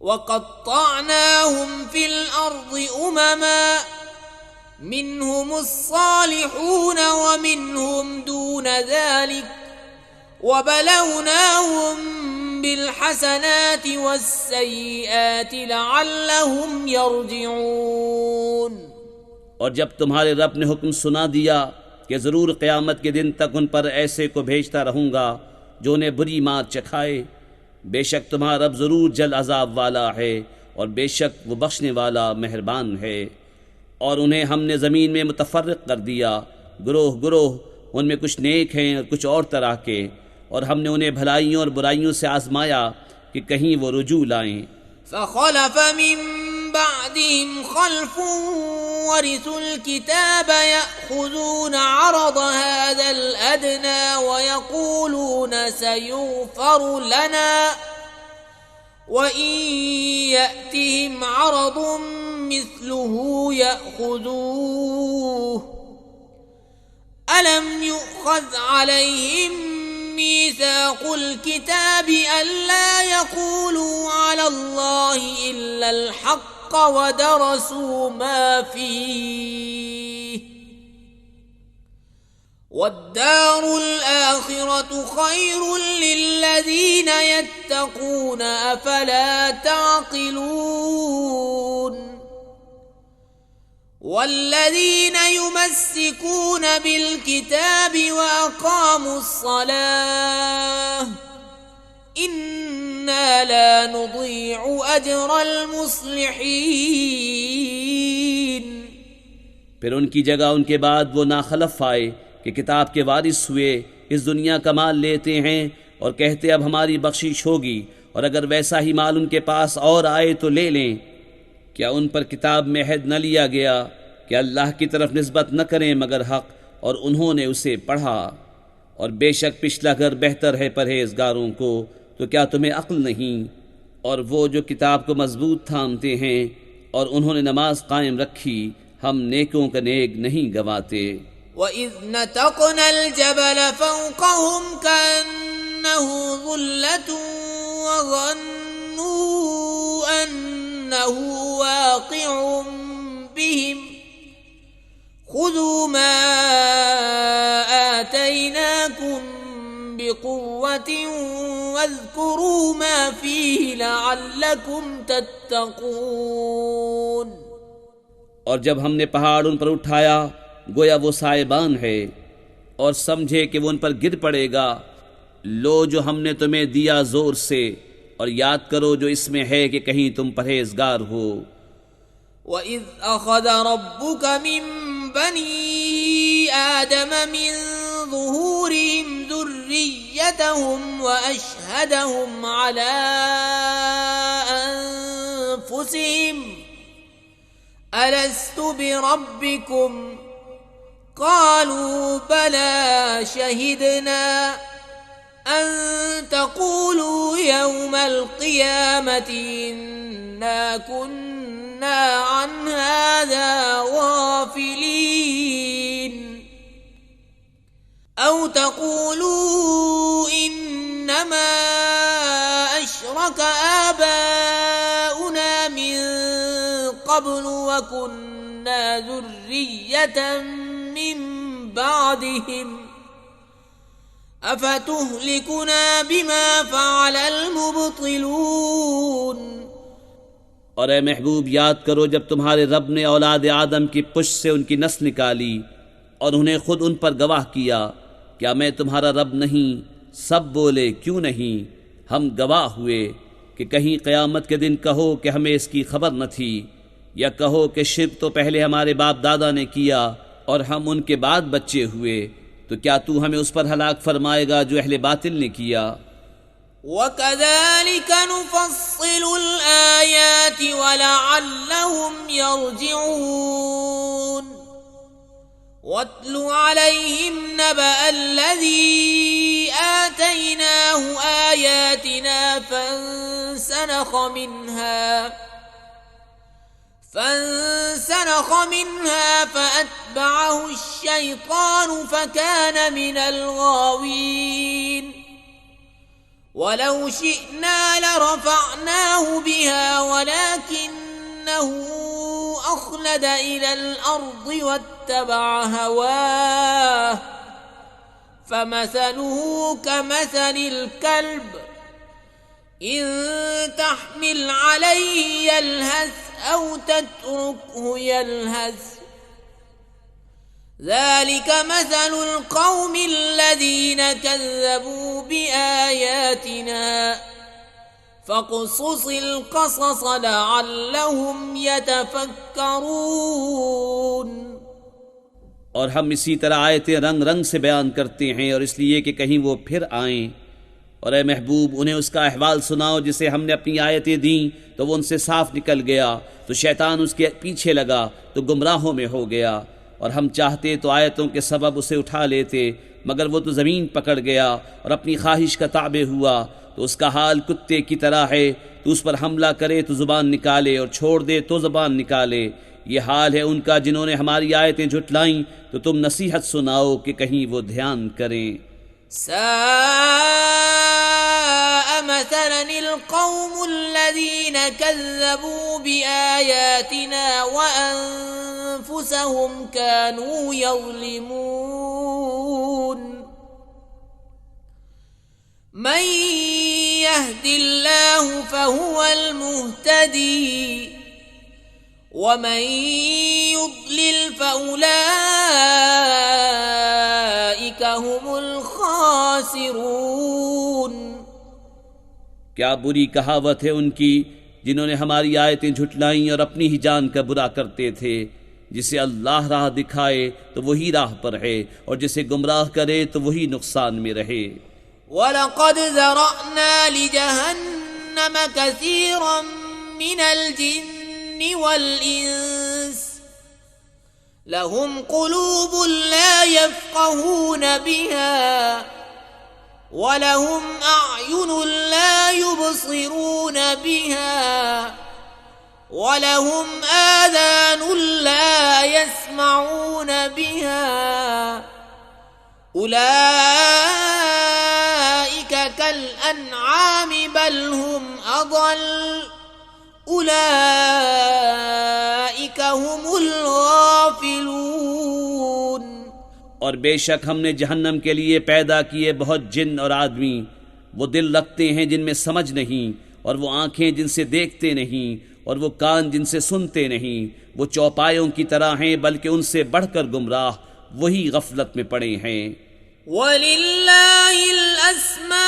वक़त्तअनाहुम फ़िल अर्ज़ि उममा मिनहुमुस्सालिहून व मिनहुम दून ज़ालिक वबलवनाहुम बिलहसनाति वस्सय्यिआति लअल्लहुम यरजिऊन। और जब तुम्हारे रब ने हुक्म सुना दिया कि ज़रूर क़यामत के दिन तक उन पर ऐसे को भेजता रहूँगा जो उन्हें बुरी मात चखाए, बेशक तुम्हारा रब ज़रूर जल अजाब वाला है और बेशक वो बख्शने वाला मेहरबान है। और उन्हें हमने ज़मीन में मुतफ़र्रिक़ कर दिया, ग्रोह ग्रोह, उनमें कुछ नेक हैं और कुछ और तरह के, और हमने उन्हें भलाइयों और बुराइयों से आजमाया कि कहीं वो रुजू लाएं। फ़ख़लफ़ मिन بعدهم خلف ورثوا الكتاب يأخذون عرض هذا الأدنى ويقولون سيغفر لنا وإن يأتهم عرض مثله يأخذوه ألم يؤخذ عليهم ميثاق الكتاب ألا يقولوا على الله إلا الحق ودرسوا ما فيه والدار الآخرة خير للذين يتقون أفلا تعقلون والذين يمسكون بالكتاب وأقاموا الصلاة إنا لا نضيع أجر المصلحين। फिर उनकी जगह उनके बाद वो नाखलफ आए कि किताब के वारिस हुए, इस दुनिया का माल लेते हैं और कहते अब हमारी बख्शिश होगी, और अगर वैसा ही माल उनके पास और आए तो ले लें। क्या उन पर किताब में अहद न लिया गया कि अल्लाह की तरफ निस्बत न करें मगर हक़, और उन्होंने उसे पढ़ा। और बेशक पिछला घर बेहतर है परहेजगारों को, तो क्या तुम्हें अक्ल नहीं? और वो जो किताब को मजबूत थामते हैं और उन्होंने नमाज कायम रखी, हम नेकों का नेक नहीं गवाते। وَإِذْ نَتَقْنَا الْجَبَلَ فَوْقَهُمْ كَأَنَّهُ ظُلَّةٌ وَظَنُّوا أَنَّهُ وَاقِعٌ بِهِمْ خُذُوا مَا آتَيْنَاكُمْ بِقُوَّةٍ وَاذْكُرُوا مَا فِيهِ لَعَلَّكُمْ تَتَّقُونَ। और जब हमने पहाड़ उन पर उठाया गोया वो साहिबान है, और समझे कि वो उन पर गिर पड़ेगा, लो जो हमने तुम्हें दिया जोर से, और याद करो जो इसमें है कि कहीं तुम परहेजगार हो। وَإِذْ أَخَذَ رَبُّكَ مِنْ بَنِي آدَمَ مِنْ ظُهُورِهِمْ ذُرِّيَّتَهُمْ وَأَشْهَدَهُمْ عَلَى أَنفُسِهِمْ أَلَسْتُ بِرَبِّكُمْ قالوا بلى شهدنا أن تقولوا يوم القيامة إنا كنا عن هذا غافلين أو تقولوا إنما أشرك آباؤنا من قبل وكنا ذرية من بعدهم أفتهلكنا بما فعل المبطلون। और ए महबूब याद करो जब तुम्हारे रब ने औलाद आदम की पुश्त से उनकी नस्ल निकाली और उन्हें खुद उन पर गवाह किया, क्या मैं तुम्हारा रब नहीं? सब बोले क्यों नहीं, हम गवाह हुए। कि कहीं क़यामत के दिन कहो कि हमें इसकी खबर न थी, या कहो कि शिर्क तो पहले हमारे बाप दादा ने किया और हम उनके बाद बच्चे हुए, तो क्या तू हमें उस पर हलाक फरमाएगा जो अहले बातिल ने किया। وَكَذَلِكَ نُفَصِّلُ الْآيَاتِ وَلَعَلَّهُمْ يَرْجِعُونَ وَاتْلُ عَلَيْهِمْ نَبَأَ الَّذِي آتَيْنَاهُ آيَاتِنَا فانسلخ منها فأتبعه الشيطان فكان من الغاوين ولو شئنا لرفعناه بها ولكنه أخلد إلى الأرض واتبع هواه فمثله كمثل الكلب إن تحمل عليه يلهث أو تتركه يلهث ذلك مثل القوم الذين كذبوا بآياتنا فاقصص القصص لعلهم يتفكرون। और हम इसी तरह आयतें रंग रंग से बयान करते हैं और इसलिए कि कहीं वो फिर आएं। और ए महबूब उन्हें उसका अहवाल सुनाओ जिसे हमने अपनी आयतें दी तो वो उनसे साफ निकल गया, तो शैतान उसके पीछे लगा तो गुमराहों में हो गया। और हम चाहते तो आयतों के सबब उसे उठा लेते, मगर वो तो ज़मीन पकड़ गया और अपनी ख्वाहिश का ताबे हुआ, तो उसका हाल कुत्ते की तरह है। तो उस पर हमला करे तो ज़ुबान निकाले और छोड़ दे तो ज़ुबान निकाले। ये हाल है उनका जिन्होंने हमारी आयतें झुटलाईं, तो तुम नसीहत सुनाओ कि कहीं वो ध्यान करें। साअ मसलन अल्क़ौमुल्लज़ीन कज़्ज़बू बिआयातिना व अन्फुसहुम कानू यज़लिमून। मन यहदिल्लाहु फहुवल मुहतदी वमन युद्लिल फउलाइका हुमुल खासिरून। क्या बुरी कहावत है उनकी जिन्होंने हमारी आयतें झुटलाईं और अपनी ही जान का बुरा करते थे। जिसे अल्लाह राह दिखाए तो वही राह पर है, और जिसे गुमराह करे तो वही नुकसान में रहे। वलक़द ज़रअना लिजहन्नम कसीरम मिनल जिन्नि वल इंस लहुम क़ुलूबुन ला यफ़क़हून बिहा वलहुम अअयुनुन ला युबसिरून बिहा वलहुम आज़ानुन ला यस्मऊन बिहा उलाइका कल अन्आमि बल हुम अज़ल उलाइका हुमुल गाफिलून। और बेशक हमने जहन्नम के लिए पैदा किए बहुत जिन और आदमी। वो दिल रखते हैं जिनमें समझ नहीं, और वो आंखें जिनसे देखते नहीं, और वो कान जिनसे सुनते नहीं। वो चौपायों की तरह हैं, बल्कि उनसे बढ़कर गुमराह वही गफलत में पड़े हैं। वलिल्लाहिल अस्माउल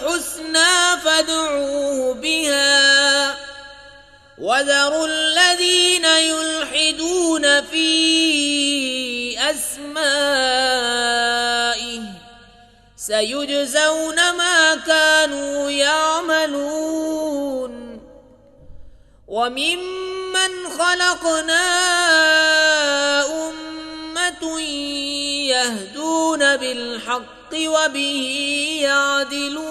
हुस्ना फदऊहु बिहा वज़रुल्लज़ीन युल्हिदून फी अस्माइहि सयुजज़ौन मा कानू यअमलून। वमिम्मन खलक़ना यहदून बिलहक़्क़ि व बिही यादिलून।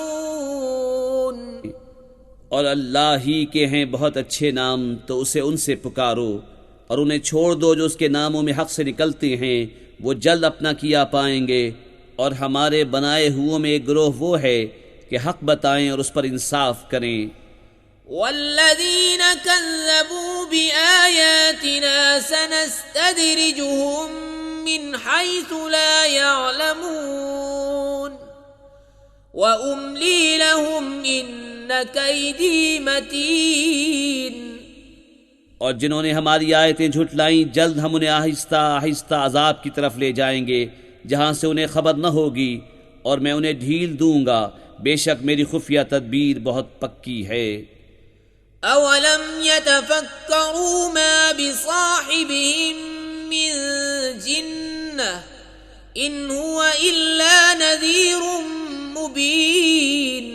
और अल्लाह ही के हैं बहुत अच्छे नाम, तो उसे उनसे पुकारो, और उन्हें छोड़ दो जो उसके नामों में हक़ से निकलते हैं। वो जल्द अपना किया पाएंगे। और हमारे बनाए हुओं में एक गिरोह वो है कि हक़ बताएं और उस पर इंसाफ करें। वल्लज़ीन कज़्ज़बू बिआयातिना सनस्तदरिजुहुम मिन हैसु ला यअलमून व उम्ली लहुम इन्न कैदी मतीन। और जिन्होंने हमारी आयतें झुटलाईं, जल्द हम उन्हें आहिस्ता आहिस्ता अजाब की तरफ ले जाएंगे जहां से उन्हें खबर न होगी, और मैं उन्हें ढील दूंगा। बेशक मेरी खुफिया तदबीर बहुत पक्की है। अवलम यतफक्करू मा बिसाहिबिहिम मिन जिन्नह इन हुवा इल्ला नज़ीरुम मुबीन।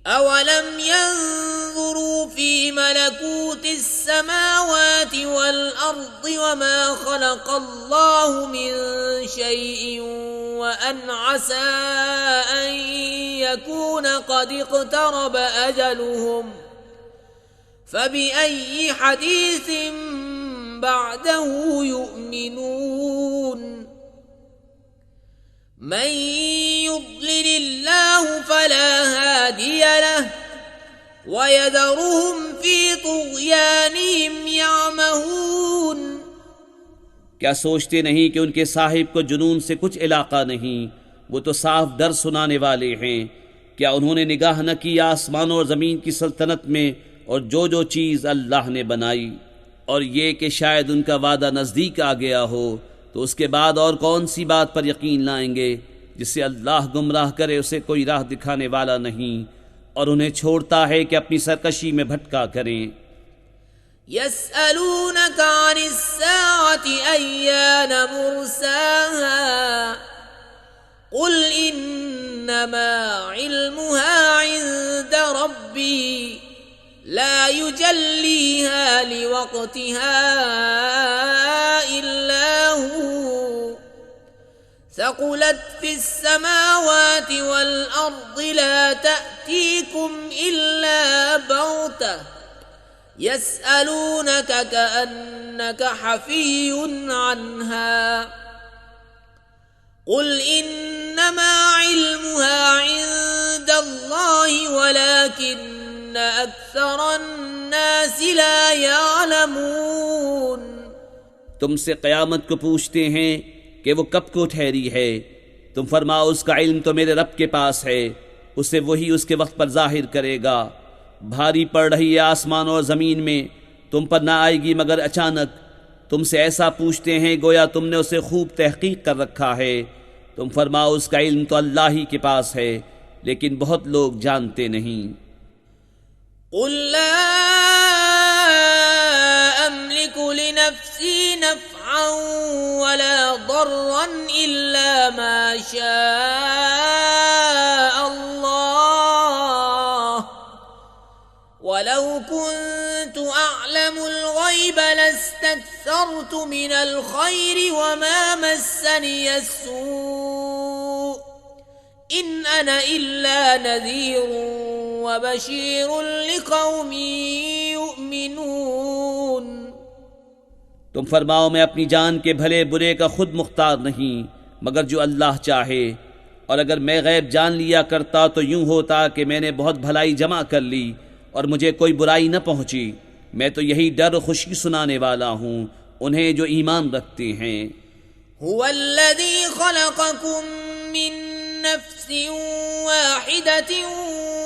अवलम यंज़ुरू फी मलकूतिस समावाति वल अर्दि वमा खलक़ल्लाहु मिन शैइन व अन असा अन यकून क़द इक़्तरब अजलुहुम फबिअय्यि हदीसिन बअदहु युमिनून। मन युद्लिलिल्लाहु फला हादिय लहु व यदरुहुम फी तुग़यानिहिम यअमहून। क्या सोचते नहीं कि उनके साहिब को जुनून से कुछ इलाका नहीं? वो तो साफ डर सुनाने वाले हैं। क्या उन्होंने निगाह न की आसमानों और ज़मीन की सल्तनत में और जो जो चीज़ अल्लाह ने बनाई, और ये कि शायद उनका वादा नज़दीक आ गया हो, तो उसके बाद और कौन सी बात पर यकीन लाएंगे? जिसे अल्लाह गुमराह करे उसे कोई राह दिखाने वाला नहीं, और उन्हें छोड़ता है कि अपनी सरकशी में भटका करें। यस्अलूनका अनिस्साअति अय्यान मुर्साहा कुल इन्नमा इल्मुहा इंद रब्बी ला युजल्लीहा लिवक्तिहा इल्ला हू सकुलत फिस समावाति वल अर्दि ला तअतीकुम इल्ला बग़तह यस्अलूनक कअन्नक हफ़ीयुन अन्हा कुल इन्नमा इल्मुहा इंदल्लाहि वलाकिन्न अक्सरन्नासि ला यअलमून। तुमसे क़यामत को पूछते हैं कि वो कब को ठहरी है। तुम फरमाओ उसका इल्म तो मेरे रब के पास है, उसे वही उसके वक्त पर जाहिर करेगा। भारी पड़ रही है आसमान और ज़मीन में, तुम पर ना आएगी मगर अचानक। तुमसे ऐसा पूछते हैं गोया तुमने उसे खूब तहकीक कर रखा है। तुम फरमाओ उसका इल्म तो अल्लाह ही के पास है, लेकिन बहुत लोग जानते नहीं। कुल ला अम्लिकु लिनफ्सी नफ़अन वला दर्रन इल्ला मा शाअ अल्लाह वलौ कुन्तु अअलमुल गैब लस्तक्सरतु मिनल खैरि वमा मस्सनियस्सूअ इन अना इल्ला नज़ीरुन व बशीरुन लिक़ौमिन युमिनून। तुम फरमाओ मैं अपनी जान के भले बुरे का खुद मुख्तार नहीं मगर जो अल्लाह चाहे, और अगर मैं गैब जान लिया करता तो यूं होता कि मैंने बहुत भलाई जमा कर ली और मुझे कोई बुराई न पहुंची। मैं तो यही डर खुशी सुनाने वाला हूँ उन्हें जो ईमान रखते हैं। हुवल्लज़ी खलक़कुम मिन नफ्सिन वाहिदतिन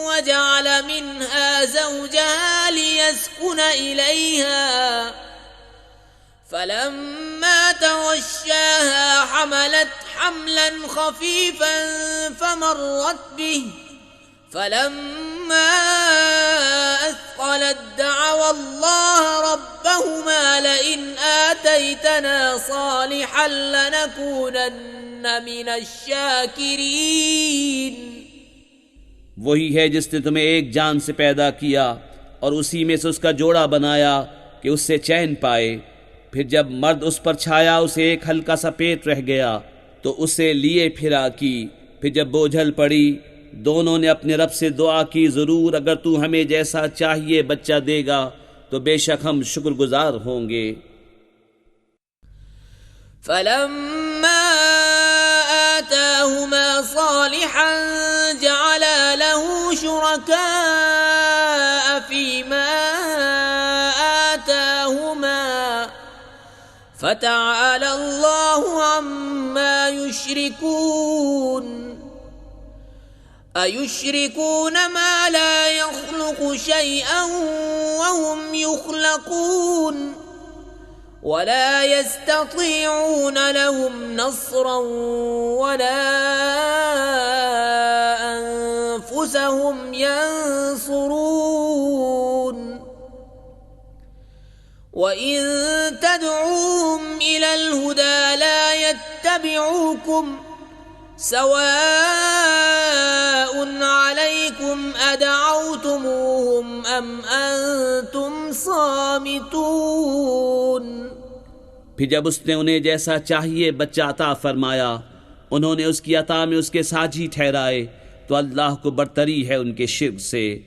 वजअल मिन्हा ज़ौजहा लियस्कुन इलैहा फलम्मा तग़श्शाहा हमलत हमलन खफ़ीफ़न फमर्रत बिही फलम्मा अथक़लत दअवा अल्लाह रब्बहुमा लइन आतैतना सालिहन लनकूनन्न मिनश शाकिरीन। वही है जिसने तुम्हें एक जान से पैदा किया और उसी में से उसका जोड़ा बनाया कि उससे चैन पाए। फिर जब मर्द उस पर छाया उसे एक हल्का सा पेट रह गया तो उसे लिए फिरा की। फिर जब बोझल पड़ी दोनों ने अपने रब से दुआ की, ज़रूर अगर तू हमें जैसा चाहिए बच्चा देगा तो बेशक हम शुक्रगुजार होंगे। फलम्मा आताहुमा सालिहन जअला लहू शुरका फीमा आताहुमा फतआला अल्लाहु अम्मा युश्रिकून। अयुश्रिकून मा ला यख्लुकु शैअन वहुम युख्लकून वला यस्ततीऊन लहुम नस्रन वला अनफुसहुम यंसुरून। वइन तदऊहुम इलल हुदा ला यत्तबिऊकुम सवाउन अलैकुम अदअउतुमूहुम अम अंतुम सामितून। फिर जब उसने उन्हें जैसा चाहिए बच्चा अता फरमाया उन्होंने उसकी अता में उसके साझी ठहराए तो अल्लाह को बरतरी है उनके शिर्क से।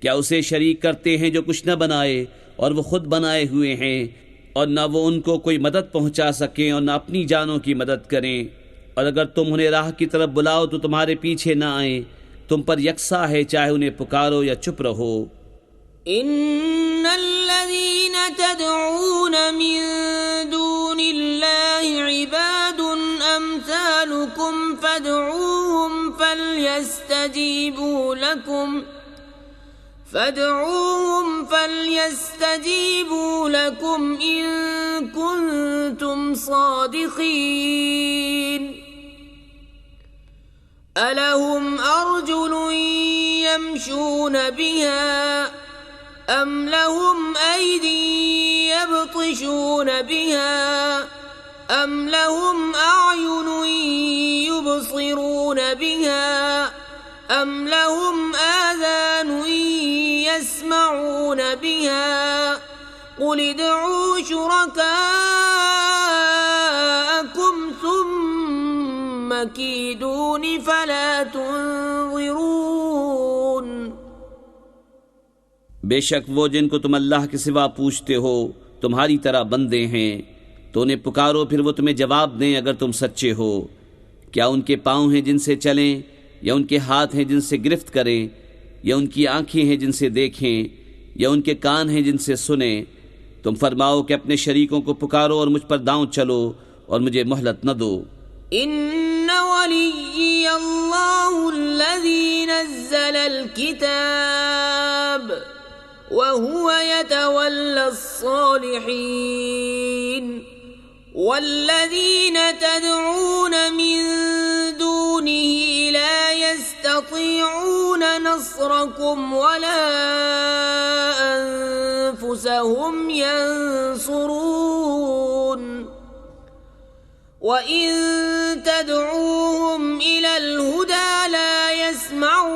क्या उसे शरीक करते हैं जो कुछ न बनाए और वो खुद बनाए हुए हैं, और न वो उनको कोई मदद पहुंचा सकें और न अपनी जानों की मदद करें। और अगर तुम उन्हें राह की तरफ बुलाओ तो तुम्हारे पीछे न आए। तुम पर यकसा है चाहे उन्हें पुकारो या चुप रहो। इन्नल्लज़ीन तदऊन मिन दूनिल्लाहि इबादुन अम्सालुकुम फदऊहुम फल्यस्तजीबू लकुम इन कुंतुम सादिकीन। अलहुम अर्जुलुन यमशून बिहा अम लहुम ऐदी यब्तिशून बिहा أم لهم أعين يبصرون بها أم لهم آذان يسمعون بها قل ادعوا شركاءكم ثم كيدون فلا تنظرون। बेशक वो जिनको तुम अल्लाह के सिवा पूछते हो तुम्हारी तरह बंदे हैं, तो उन्हें पुकारो फिर वो तुम्हें जवाब दें अगर तुम सच्चे हो। क्या उनके पाँव हैं जिनसे चलें, या उनके हाथ हैं जिनसे गिरफ्त करें, या उनकी आंखें हैं जिनसे देखें, या उनके कान हैं जिनसे सुने? तुम फरमाओ कि अपने शरीकों को पुकारो और मुझ पर दांव चलो और मुझे मोहलत न दो। इन्न वलिय्य अल्लाहु अल्लज़ी नज़्ज़लल किताब व हुवा यतवल्लस-सालिहीन वल्लज़ीन तदऊन मिन दूनिही ला यस्ततीऊन नस्रकुम वला अनफुसहुम यंसुरून वइन तदऊहुम इलल हुदा ला यस्मऊ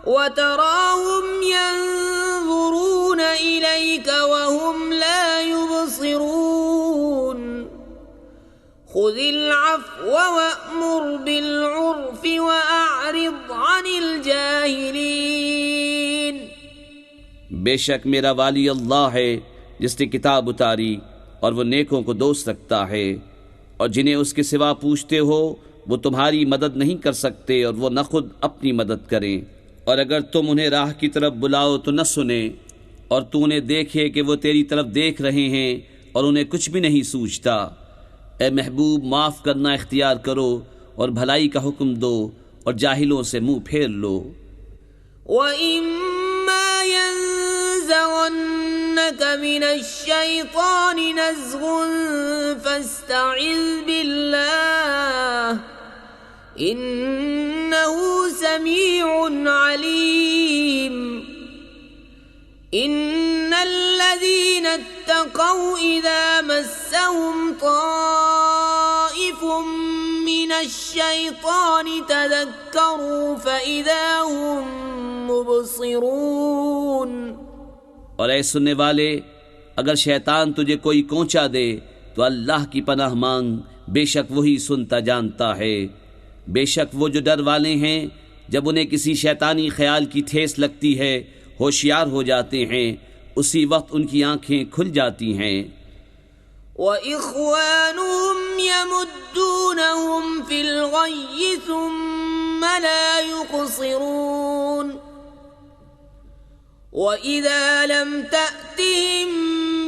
वतराहुम यंजुरून इलैक वहुम ला युबसिरून खुज़िल अफ़्व वअमुर बिलउर्फ़ वअअरिज़ अनिल जाहिलीन। बेशक मेरा वाली अल्लाह है जिसने किताब उतारी और वो नेकों को दोस्त रखता है, और जिन्हें उसके सिवा पूछते हो वो तुम्हारी मदद नहीं कर सकते और वो न खुद अपनी मदद करें। और अगर तुम उन्हें राह की तरफ बुलाओ तो न सुने, और तू उन्हें देखे कि वो तेरी तरफ देख रहे हैं और उन्हें कुछ भी नहीं सूझता। ए महबूब, माफ़ करना इख्तियार करो और भलाई का हुक्म दो और जाहिलों से मुंह फेर लो। वइम्मा यंज़गन्नक मिनश्शैतानि नज़गुन फस्तइज़ बिल्लाह इन्नहु समीउन अलीम। इन्नल्लज़ीना इत्तक़ौ इज़ा मस्सहुम ताइफ़ुम मिनश्शैतानि तज़क्करू फ़इज़ा हुम मुबसिरून। और ऐ सुनने वाले, अगर शैतान तुझे कोई कोंचा दे तो अल्लाह की पनाह मांग, बेशक वही सुनता जानता है। बेशक वो जो डर वाले हैं जब उन्हें किसी शैतानी ख्याल की ठेस लगती है होशियार हो जाते हैं, उसी वक्त उनकी आंखें खुल जाती हैं। वइख्वानुहुम यमुद्दूनहुम फिल गय्यि सुम्म ला युक़सिरून वइज़ा लम तअतिहिम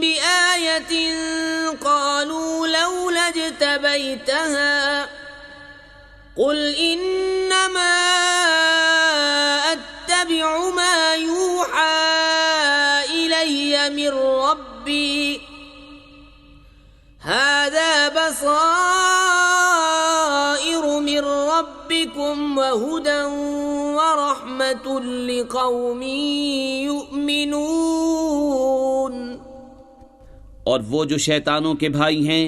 बिआयतिन क़ालू लौला इज्तबैतहा क़ुल इन्नमा अत्तबिउ मा यूहा इलय्य मिर रब्बी हाज़ा बसाइरु मिर रब्बिकुम व हुदन व रहमतुन लिक़ौमिन युमिनून। और वो जो शैतानों के भाई हैं,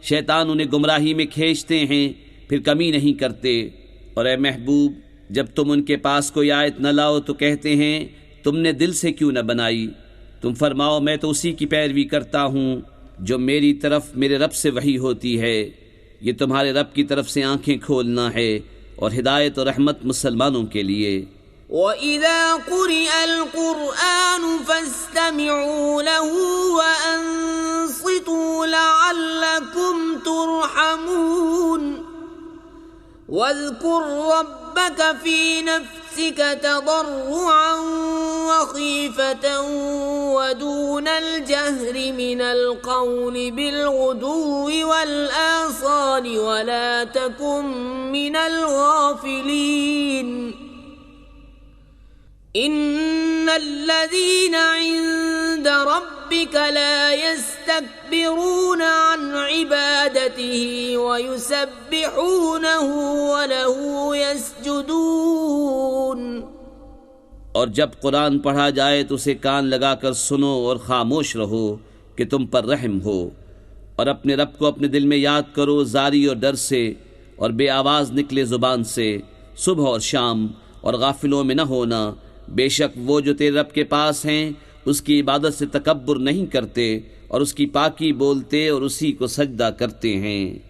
शैतान उन्हें गुमराही में खींचते हैं, फिर कमी नहीं करते। और ए महबूब, जब तुम उनके पास कोई आयत न लाओ तो कहते हैं तुमने दिल से क्यों न बनाई। तुम फरमाओ मैं तो उसी की पैरवी करता हूँ जो मेरी तरफ मेरे रब से वही होती है। ये तुम्हारे रब की तरफ से आंखें खोलना है और हिदायत और रहमत मुसलमानों के लिए। वइज़ा क़ुरिअल क़ुरआनु फ़स्तमिऊ लहू व अंसितू लअल्लकुम तुरहमून। वज़्कुर रब्बक फ़ी नफ़्सिक तज़र्रुअन व ख़ीफ़तन व दूनल जहरि मिनल क़ौलि बिलग़ुदुव्वि वल आसालि व ला तकुन मिनल गाफ़िलीन। इन्नल्लज़ीना इन्द रब्बिक ला यस्तकबिरून अन इबादतिही व युसब्बिहूनहु व लहू यसजुदून। और जब कुरान पढ़ा जाए तो उसे कान लगाकर सुनो और खामोश रहो कि तुम पर रहम हो। और अपने रब को अपने दिल में याद करो जारी और डर से, और बे आवाज़ निकले ज़ुबान से सुबह और शाम, और गाफिलों में न होना। बेशक वो जो तेरे रब के पास हैं उसकी इबादत से तकब्बुर नहीं करते, और उसकी पाकी बोलते और उसी को सजदा करते हैं।